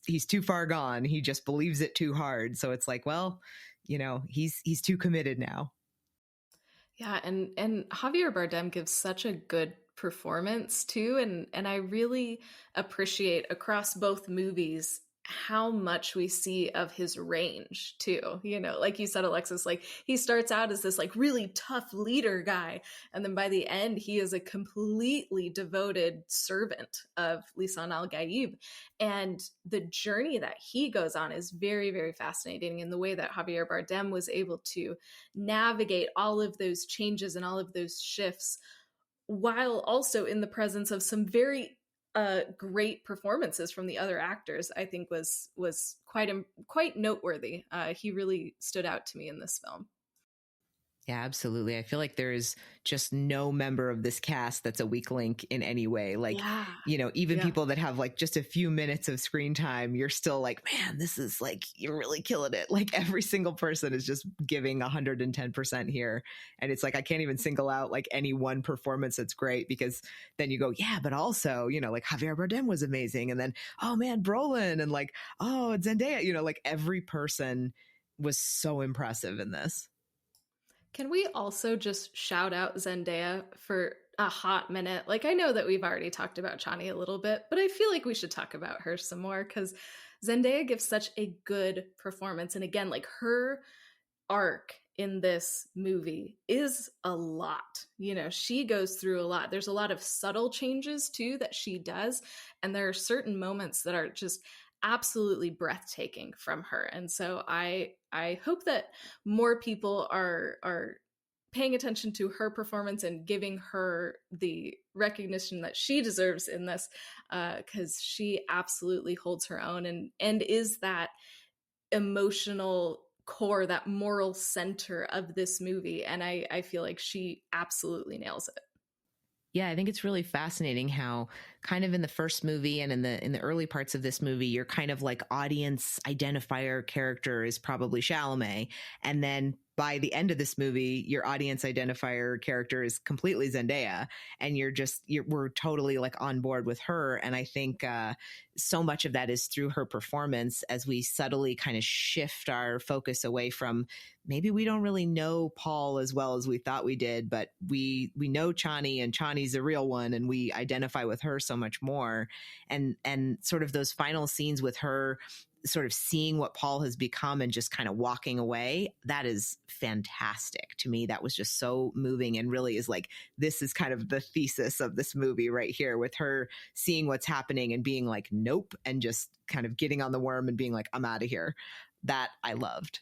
he's too far gone. He just believes it too hard. So it's like, well, he's too committed now. Yeah, and Javier Bardem gives such a good performance too, and I really appreciate across both movies how much we see of his range too. Like you said, Alexis, like he starts out as this like really tough leader guy, and then by the end he is a completely devoted servant of Lisan Al Gaib. And the journey that he goes on is very, very fascinating in the way that Javier Bardem was able to navigate all of those changes and all of those shifts while also in the presence of some very great performances from the other actors. I think was quite noteworthy. He really stood out to me in this film. Yeah, absolutely. I feel like there is just no member of this cast that's a weak link in any way. Like, even people that have like just a few minutes of screen time, you're still like, man, this is like, you're really killing it. Like every single person is just giving 110% here. And it's like, I can't even single out like any one performance that's great, because then you go, yeah, but also, like Javier Bardem was amazing. And then, oh man, Brolin, and like, oh, Zendaya, like every person was so impressive in this. Can we also just shout out Zendaya for a hot minute? Like, I know that we've already talked about Chani a little bit, but I feel like we should talk about her some more because Zendaya gives such a good performance. And again, like her arc in this movie is a lot. She goes through a lot. There's a lot of subtle changes too that she does. And there are certain moments that are just absolutely breathtaking from her. And so I hope that more people are paying attention to her performance and giving her the recognition that she deserves in this, because she absolutely holds her own and is that emotional core, that moral center of this movie. And I feel like she absolutely nails it. Yeah, I think it's really fascinating how kind of in the first movie and in the early parts of this movie, your kind of like audience identifier character is probably Chalamet. And then by the end of this movie, your audience identifier character is completely Zendaya. And we're totally like on board with her. And I think so much of that is through her performance as we subtly kind of shift our focus away from maybe we don't really know Paul as well as we thought we did, but we know Chani, and Chani's a real one, and we identify with her so much more. And sort of those final scenes with her sort of seeing what Paul has become and just kind of walking away, that is fantastic to me. That was just so moving, and really is like, this is kind of the thesis of this movie right here, with her seeing what's happening and being like, nope, and just kind of getting on the worm and being like, I'm out of here. That I loved.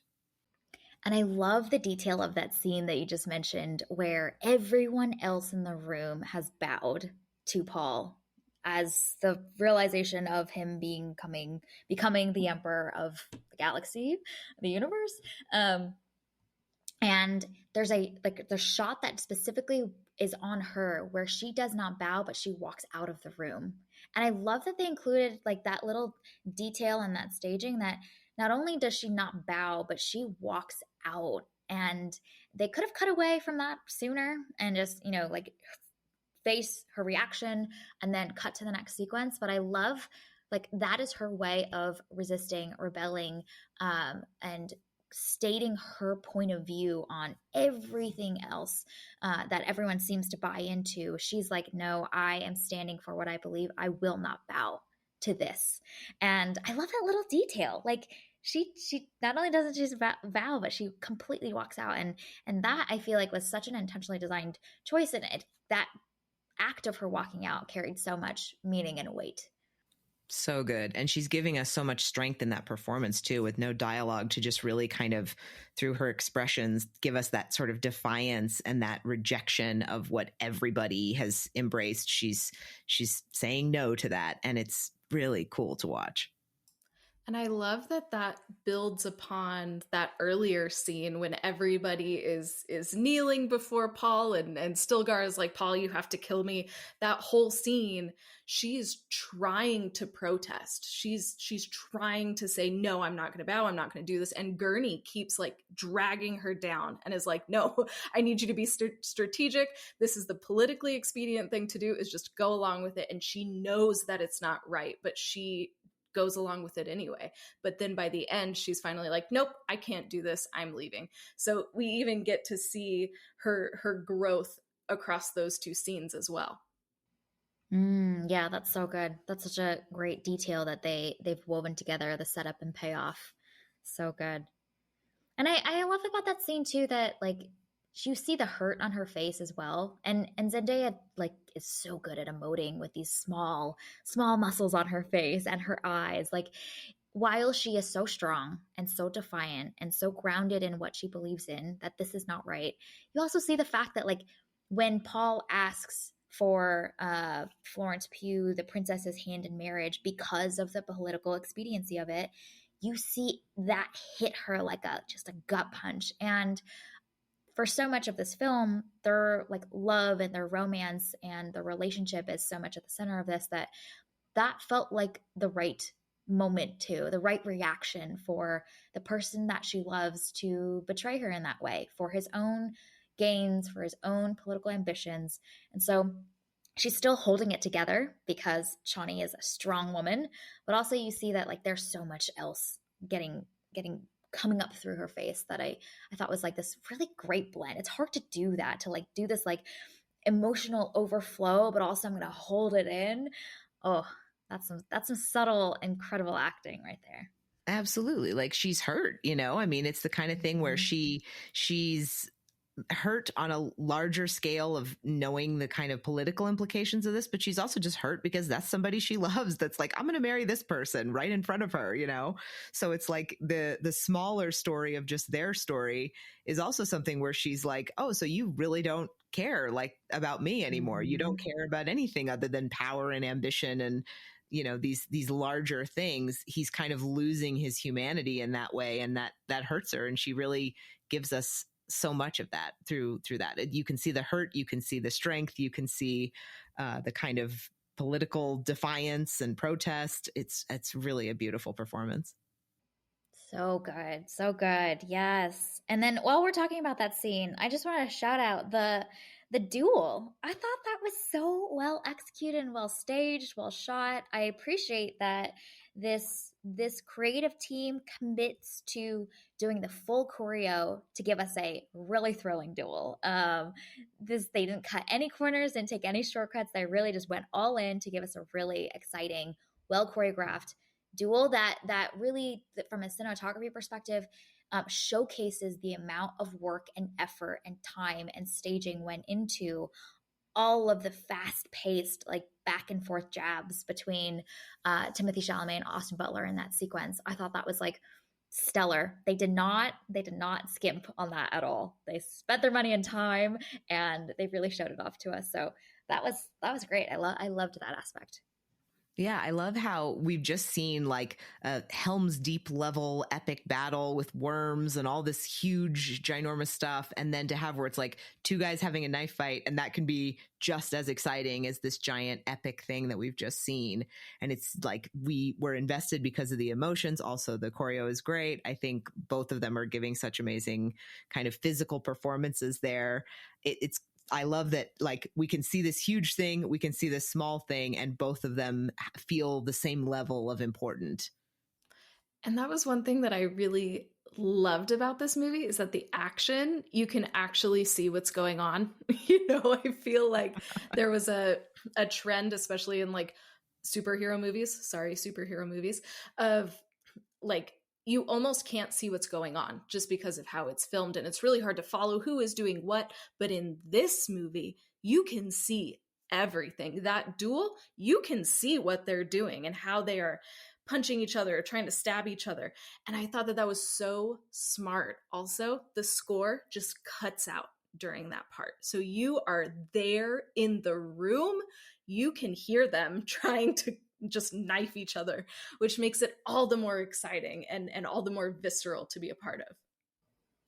And I love the detail of that scene that you just mentioned where everyone else in the room has bowed to Paul as the realization of him becoming the emperor of the galaxy, the universe. And there's the shot that specifically is on her where she does not bow, but she walks out of the room. And I love that they included like that little detail in that staging, that not only does she not bow, but she walks out. And they could have cut away from that sooner and just, like face her reaction and then cut to the next sequence. But I love, like, that is her way of resisting, rebelling, and stating her point of view on everything else that everyone seems to buy into. She's like, no, I am standing for what I believe. I will not bow to this. And I love that little detail. Like, she not only doesn't just vow, but she completely walks out. And that, I feel like, was such an intentionally designed choice. And that act of her walking out carried so much meaning and weight. So good. And she's giving us so much strength in that performance too, with no dialogue, to just really kind of through her expressions give us that sort of defiance and that rejection of what everybody has embraced. She's saying no to that, and it's really cool to watch. And I love that builds upon that earlier scene when everybody is kneeling before Paul, and Stilgar is like, Paul, you have to kill me. That whole scene, she's trying to protest. She's trying to say, no, I'm not going to bow. I'm not going to do this. And Gurney keeps like dragging her down and is like, no, I need you to be strategic. This is the politically expedient thing to do, is just go along with it. And she knows that it's not right, but she goes along with it anyway. But then by the end, she's finally like, nope, I can't do this. I'm leaving. So we even get to see her growth across those two scenes as well. Yeah, that's so good. That's such a great detail that they've woven together, the setup and payoff. So good. And I love about that scene too, that like you see the hurt on her face as well. And Zendaya like is so good at emoting with these small muscles on her face and her eyes. Like, while she is so strong and so defiant and so grounded in what she believes in, that this is not right, you also see the fact that like when Paul asks for Florence Pugh, the princess's hand in marriage, because of the political expediency of it, you see that hit her like just a gut punch. And for so much of this film, their like love and their romance and the relationship is so much at the center of this, that felt like the right moment too, the right reaction for the person that she loves to betray her in that way for his own gains, for his own political ambitions. And so she's still holding it together because Chani is a strong woman, but also you see that like there's so much else getting coming up through her face that I thought was like this really great blend. It's hard to do that, to like do this like emotional overflow, but also I'm going to hold it in. Oh, that's some subtle, incredible acting right there. Absolutely. Like, she's hurt, I mean, it's the kind of thing where she's hurt on a larger scale of knowing the kind of political implications of this, but she's also just hurt because that's somebody she loves. That's like, I'm going to marry this person right in front of her, you know? So it's like the smaller story of just their story is also something where she's like, oh, so you really don't care like about me anymore. You don't care about anything other than power and ambition and, you know, these larger things. He's kind of losing his humanity in that way, and that hurts her, and she really gives us so much of that through that. You can see the hurt, you can see the strength, you can see the kind of political defiance and protest. It's really a beautiful performance. So good. So good. Yes. And then while we're talking about that scene, I just want to shout out the duel. I thought that was so well executed and well staged, well shot. I appreciate that this creative team commits to doing the full choreo to give us a really thrilling duel. They didn't cut any corners, didn't take any shortcuts. They really just went all in to give us a really exciting, well choreographed duel that really, from a cinematography perspective, showcases the amount of work and effort and time and staging went into all of the fast-paced, like back and forth jabs between Timothy Chalamet and Austin Butler in that sequence. I thought that was like stellar. They did not skimp on that at all. They spent their money and time, and they really showed it off to us. So that was great. I loved that aspect. Yeah, I love how we've just seen like a Helm's Deep level epic battle with worms and all this huge, ginormous stuff. And then to have where it's like two guys having a knife fight, and that can be just as exciting as this giant epic thing that we've just seen. And it's like we were invested because of the emotions. Also, the choreo is great. I think both of them are giving such amazing kind of physical performances there. I love that, like, we can see this huge thing, we can see this small thing, and both of them feel the same level of important. And that was one thing that I really loved about this movie, is that the action, you can actually see what's going on. I feel like there was a trend, especially in like superhero movies, of like, you almost can't see what's going on just because of how it's filmed, and it's really hard to follow who is doing what. But in this movie, you can see everything. That duel, you can see what they're doing and how they are punching each other or trying to stab each other. And I thought that was so smart. Also, the score just cuts out during that part. So you are there in the room. You can hear them trying to just knife each other, which makes it all the more exciting and all the more visceral to be a part of.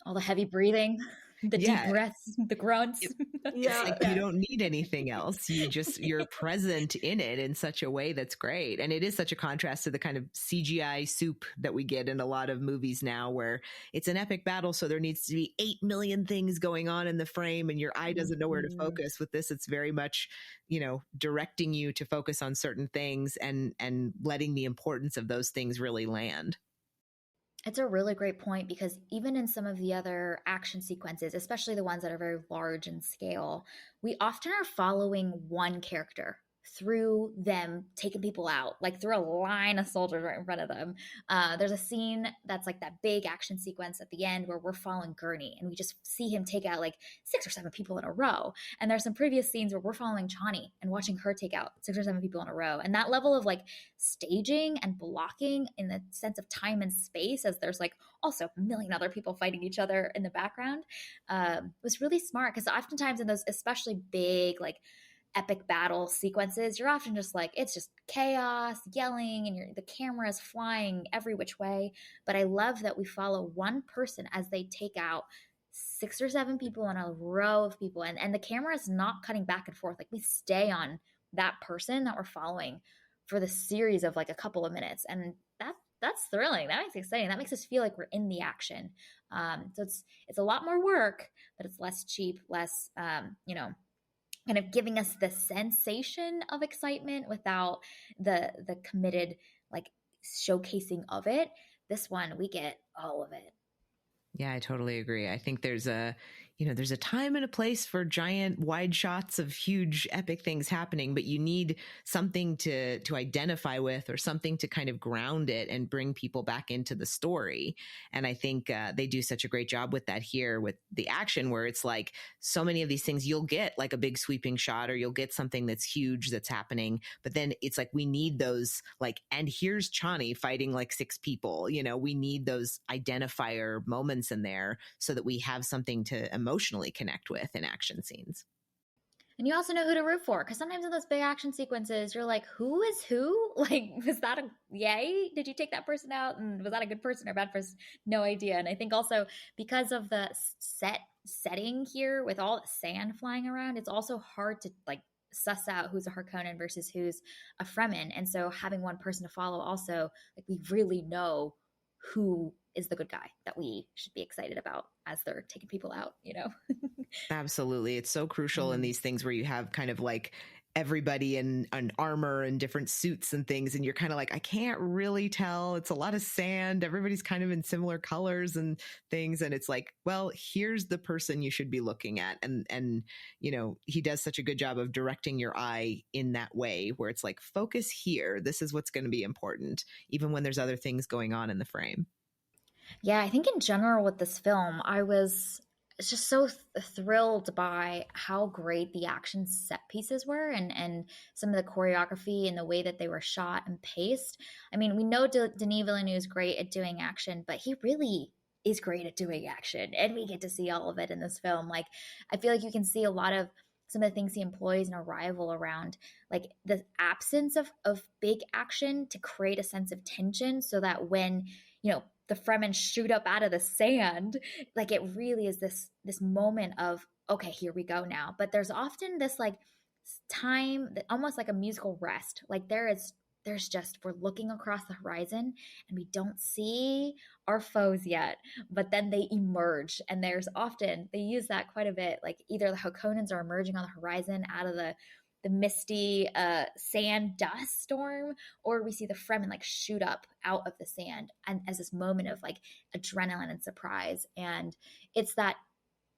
All the heavy breathing, the deep breaths, the grunts. It's like you don't need anything else. You're present in it in such a way that's great. And it is such a contrast to the kind of CGI soup that we get in a lot of movies now, where it's an epic battle, so there needs to be 8 million things going on in the frame and your eye doesn't know where to focus. With this, it's very much, directing you to focus on certain things and letting the importance of those things really land. It's a really great point, because even in some of the other action sequences, especially the ones that are very large in scale, we often are following one character through them taking people out, like through a line of soldiers right in front of them. There's a scene that's like that big action sequence at the end where we're following Gurney, and we just see him take out like 6 or 7 people in a row. And there's some previous scenes where we're following Chani and watching her take out 6 or 7 people in a row. And that level of like staging and blocking in the sense of time and space, as there's like also a million other people fighting each other in the background, was really smart. Because oftentimes in those especially big, like epic battle sequences, you're often just like, it's just chaos, yelling, and the camera is flying every which way. But I love that we follow one person as they take out 6 or 7 people in a row of people, and the camera is not cutting back and forth. Like, we stay on that person that we're following for the series of like a couple of minutes, and that's thrilling. That makes it exciting. That makes us feel like we're in the action. So it's a lot more work, but it's less cheap, less kind of giving us the sensation of excitement without the committed like showcasing of it. This one, we get all of it. Yeah, I totally agree. I think there's there's a time and a place for giant wide shots of huge epic things happening, but you need something to identify with, or something to kind of ground it and bring people back into the story. And I think they do such a great job with that here with the action, where it's like so many of these things you'll get like a big sweeping shot, or you'll get something that's huge that's happening, but then it's like we need those, like, and here's Chani fighting like 6 people. We need those identifier moments in there so that we have something to emotionally connect with in action scenes. And you also know who to root for, because sometimes in those big action sequences, you're like, who is who? Like, was that a yay? Did you take that person out? And was that a good person or bad person? No idea. And I think also because of the setting here with all the sand flying around, it's also hard to like suss out who's a Harkonnen versus who's a Fremen. And so having one person to follow also, like, we really know who is the good guy that we should be excited about as they're taking people out, Absolutely. It's so crucial in these things where you have kind of like everybody in an armor and different suits and things, and you're kind of like, I can't really tell. It's a lot of sand. Everybody's kind of in similar colors and things. And it's like, well, here's the person you should be looking at. And he does such a good job of directing your eye in that way, where it's like, focus here. This is what's going to be important, even when there's other things going on in the frame. Yeah, I think in general with this film, I was just so thrilled by how great the action set pieces were, and some of the choreography and the way that they were shot and paced. I mean, we know Denis Villeneuve is great at doing action, but he really is great at doing action, and we get to see all of it in this film. Like, I feel like you can see a lot of some of the things he employs in Arrival around like the absence of big action to create a sense of tension, so that when the Fremen shoot up out of the sand, like, it really is this moment of, okay, here we go now. But there's often this like time that almost like a musical rest. Like, there's just, we're looking across the horizon and we don't see our foes yet, but then they emerge. And there's often, they use that quite a bit. Like, either the Harkonnens are emerging on the horizon out of the misty sand dust storm, or we see the Fremen like shoot up out of the sand, and as this moment of like adrenaline and surprise. And it's that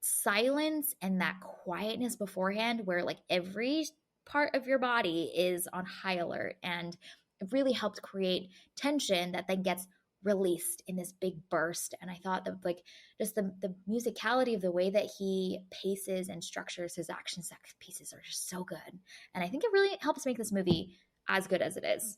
silence and that quietness beforehand where like every part of your body is on high alert, and it really helped create tension that then gets released in this big burst. And I thought that like just the musicality of the way that he paces and structures his action set pieces are just so good. And I think it really helps make this movie as good as it is.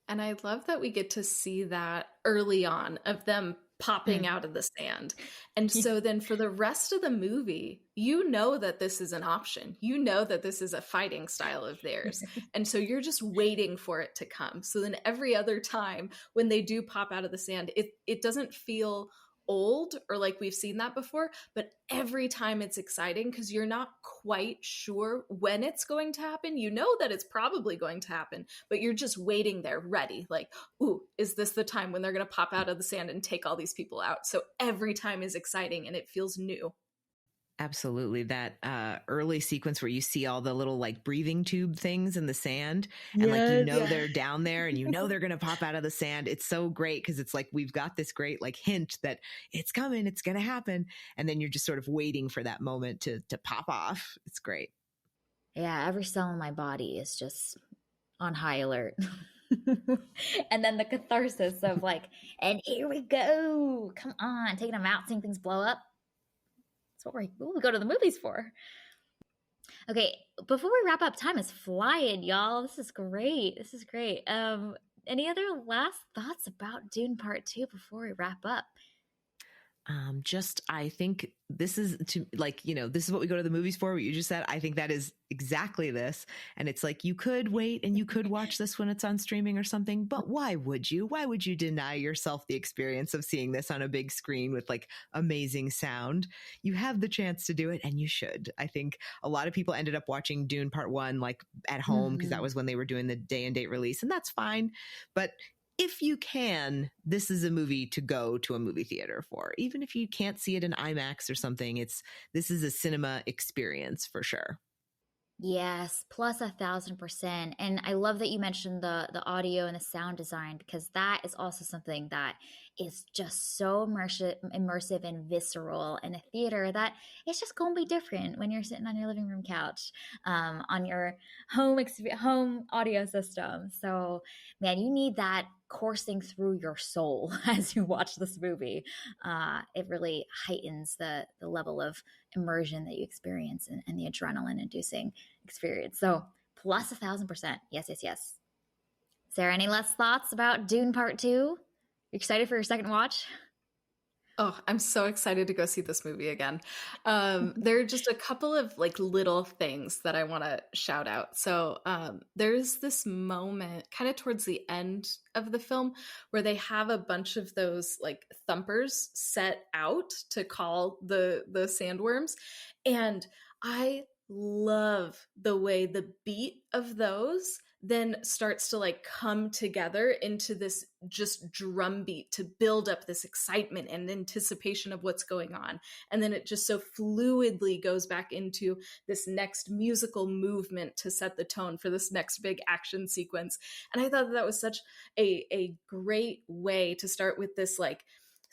And I love that we get to see that early on of them popping out of the sand. And so then for the rest of the movie, you know that this is an option. You know that this is a fighting style of theirs. And so you're just waiting for it to come. So then every other time when they do pop out of the sand, it doesn't feel old or like we've seen that before, but every time it's exciting because you're not quite sure when it's going to happen. You know that it's probably going to happen, but you're just waiting there ready, like, ooh, is this the time when they're going to pop out of the sand and take all these people out? So every time is exciting and it feels new. Absolutely. That early sequence where you see all the little like breathing tube things in the sand, and like, they're down there and they're going to pop out of the sand. It's so great because it's like we've got this great like hint that it's coming, it's going to happen. And then you're just sort of waiting for that moment to pop off. It's great. Yeah, every cell in my body is just on high alert. And then the catharsis of like, and here we go. Come on, taking them out, seeing things blow up. That's what we go to the movies for. Okay, before we wrap up, time is flying, y'all. This is great. Any other last thoughts about Dune Part 2 before we wrap up? I think this is this is what we go to the movies for, what you just said. I think that is exactly this. And it's like, you could wait and you could watch this when it's on streaming or something, but why would you? Why would you deny yourself the experience of seeing this on a big screen with like amazing sound? You have the chance to do it and you should. I think a lot of people ended up watching Dune Part 1 like at home because that was when they were doing the day and date release, and that's fine. But if you can, this is a movie to go to a movie theater for. Even if you can't see it in IMAX or something, this is a cinema experience for sure. Yes, plus 1,000%. And I love that you mentioned the audio and the sound design because that is also something that is just so immersive and visceral in a theater that it's just gonna be different when you're sitting on your living room couch, on your home audio system. So, man, you need that coursing through your soul as you watch this movie. It really heightens the level of immersion that you experience and the adrenaline inducing experience. So plus 1,000%. Yes, yes, yes. Is there any last thoughts about Dune Part 2? You excited for your second watch? Oh, I'm so excited to go see this movie again. There are just a couple of like little things that I want to shout out. So there's this moment kind of towards the end of the film where they have a bunch of those like thumpers set out to call the sandworms, and I love the way the beat of those then starts to like come together into this just drum beat to build up this excitement and anticipation of what's going on. And then it just so fluidly goes back into this next musical movement to set the tone for this next big action sequence. And I thought that was such a great way to start with this like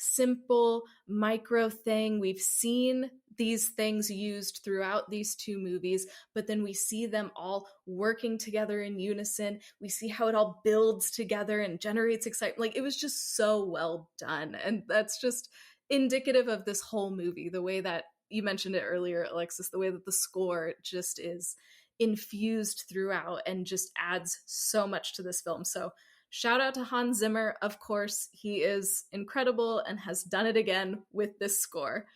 simple micro thing. We've seen these things used throughout these two movies, but then we see them all working together in unison. We see how it all builds together and generates excitement. Like, it was just so well done. And that's just indicative of this whole movie. The way that you mentioned it earlier, Alexis, the way that the score just is infused throughout and just adds so much to this film. So shout out to Hans Zimmer. Of course, he is incredible and has done it again with this score.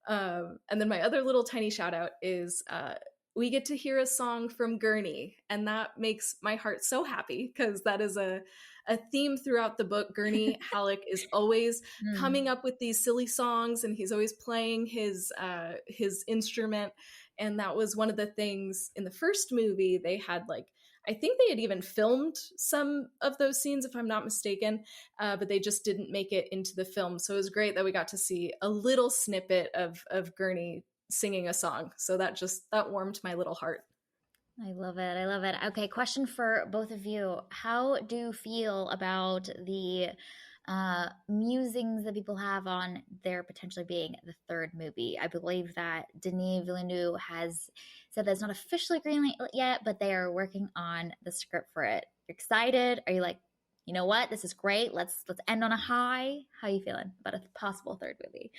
And then my other little tiny shout out is we get to hear a song from Gurney, and that makes my heart so happy because that is a theme throughout the book. Gurney Halleck is always coming up with these silly songs, and he's always playing his instrument. And that was one of the things in the first movie. They had like, I think they had even filmed some of those scenes, if I'm not mistaken, but they just didn't make it into the film. So it was great that we got to see a little snippet of Gurney singing a song. So that warmed my little heart. I love it. I love it. Okay, question for both of you. How do you feel about the musings that people have on there potentially being the third movie? I believe that Denis Villeneuve has said that's not officially greenlit yet, but they are working on the script for it. You're excited? Are you like, you know what? This is great. Let's end on a high. How are you feeling about a possible third movie?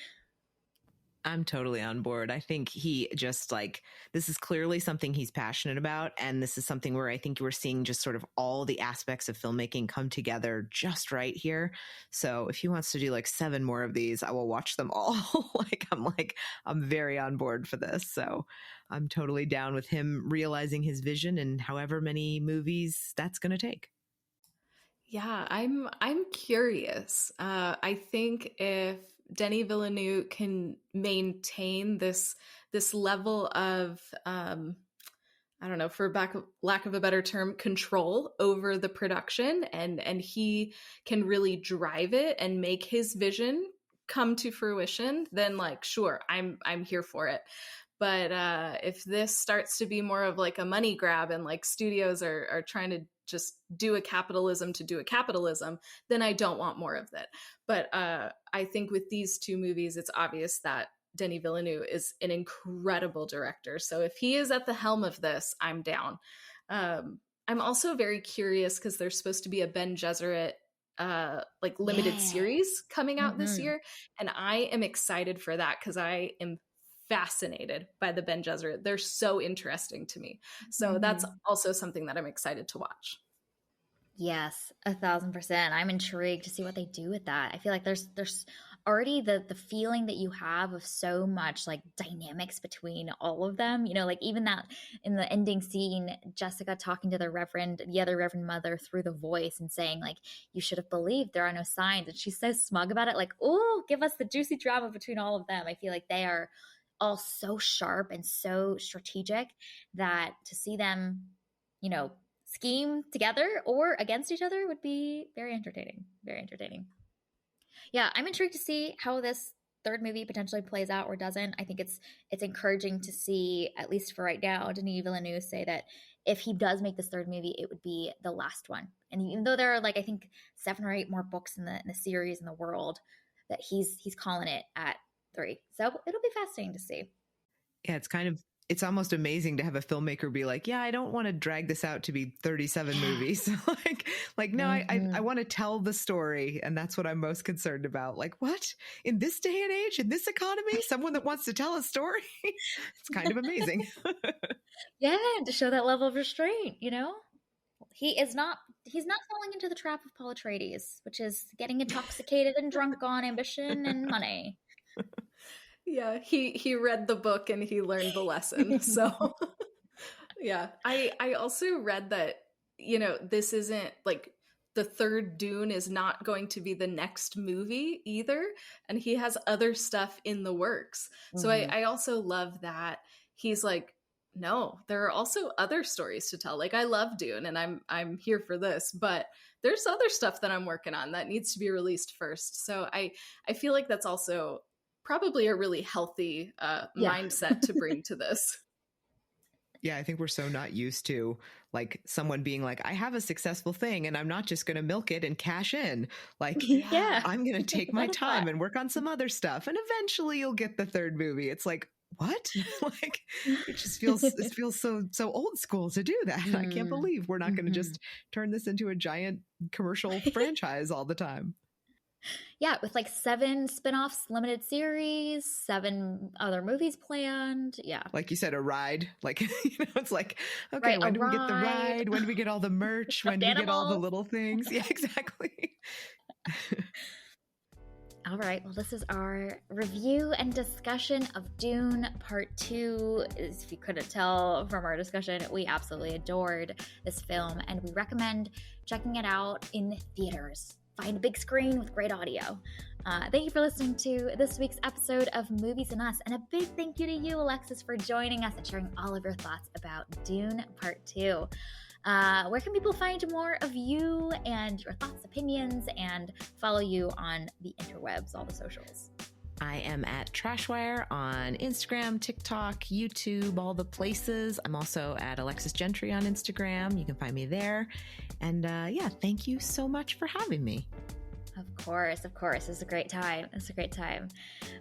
I'm totally on board. I think he just like, this is clearly something he's passionate about. And this is something where I think we're seeing just sort of all the aspects of filmmaking come together just right here. So if he wants to do like 7 more of these, I will watch them all. I'm very on board for this. So I'm totally down with him realizing his vision and however many movies that's going to take. Yeah, I'm curious. I think if Denis Villeneuve can maintain this level of I don't know, for lack of a better term, control over the production, and he can really drive it and make his vision come to fruition, then like sure, I'm here for it. But if this starts to be more of like a money grab and like studios are trying to just do a capitalism to do a capitalism, then I don't want more of that. But I think with these two movies, it's obvious that Denis Villeneuve is an incredible director. So if he is at the helm of this, I'm down. I'm also very curious because there's supposed to be a Ben Gesserit like limited series coming out this year, and I am excited for that because I am fascinated by the Ben Gesserit. They're so interesting to me. So that's also something that I'm excited to watch. Yes, 1,000%. I'm intrigued to see what they do with that. I feel like there's already the feeling that you have of so much like dynamics between all of them. You know, like even that in the ending scene, Jessica talking to the other Reverend Mother through the voice and saying like, "You should have believed there are no signs," and she's so smug about it. Like, oh, give us the juicy drama between all of them. I feel like they are all so sharp and so strategic that to see them, you know, scheme together or against each other would be very entertaining. Very entertaining. Yeah, I'm intrigued to see how this third movie potentially plays out or doesn't, I think it's encouraging to see, at least for right now, Denis Villeneuve say that if he does make this third movie, it would be the last one. And even though there are like I think 7 or 8 more books in the series in the world, that he's calling it at 3. So it'll be fascinating to see. Yeah, it's almost amazing to have a filmmaker be like, yeah, I don't want to drag this out to be 37 movies. No, I want to tell the story. And that's what I'm most concerned about. Like, what? In this day and age, in this economy, someone that wants to tell a story? It's kind of amazing. Yeah, to show that level of restraint, he's not falling into the trap of Paul Atreides, which is getting intoxicated and drunk on ambition and money. Yeah, he read the book and he learned the lesson. So yeah, I also read that, this isn't like the third Dune is not going to be the next movie either. And he has other stuff in the works. So I also love that he's like, no, there are also other stories to tell. Like, I love Dune and I'm here for this, but there's other stuff that I'm working on that needs to be released first. So I feel like that's also probably a really healthy mindset to bring to this. Yeah, I think we're so not used to like someone being like, I have a successful thing and I'm not just going to milk it and cash in. Like, yeah, I'm going to take my time and work on some other stuff. And eventually you'll get the third movie. It's like, what? Like, it feels so old school to do that. I can't believe we're not going to just turn this into a giant commercial franchise all the time. Yeah, with like 7 spin-offs, limited series, 7 other movies planned. Yeah. Like you said, a ride. Like, it's like, okay, when do we get the ride? When do we get all the merch? When do we get all the little things? Yeah, exactly. All right, well, this is our review and discussion of Dune Part 2. If you couldn't tell from our discussion, we absolutely adored this film, and we recommend checking it out in theaters. Find a big screen with great audio. Thank you for listening to this week's episode of Movies and Us, and a big thank you to you, Alexis, for joining us and sharing all of your thoughts about Dune Part 2. Where can people find more of you and your thoughts, opinions, and follow you on the interwebs, all the socials? I am at Trashwire on Instagram, TikTok, YouTube, all the places. I'm also at Alexis Gentry on Instagram. You can find me there. And thank you so much for having me. Of course. It's a great time.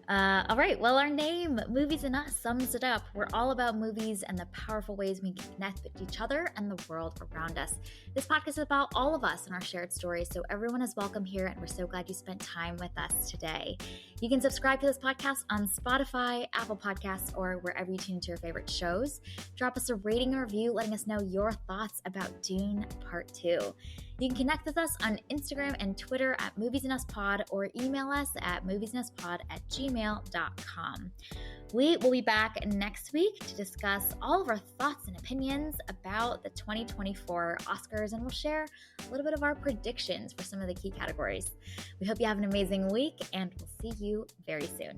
All right. Well, our name, Movies and Us, sums it up. We're all about movies and the powerful ways we can connect with each other and the world around us. This podcast is about all of us and our shared stories, so everyone is welcome here, and we're so glad you spent time with us today. You can subscribe to this podcast on Spotify, Apple Podcasts, or wherever you tune into your favorite shows. Drop us a rating or review letting us know your thoughts about Dune Part 2. You can connect with us on Instagram and Twitter at Movies and Us Pod, or email us at moviesanduspod@gmail.com. We will be back next week to discuss all of our thoughts and opinions about the 2024 Oscars, and we'll share a little bit of our predictions for some of the key categories. We hope you have an amazing week, and we'll see you very soon.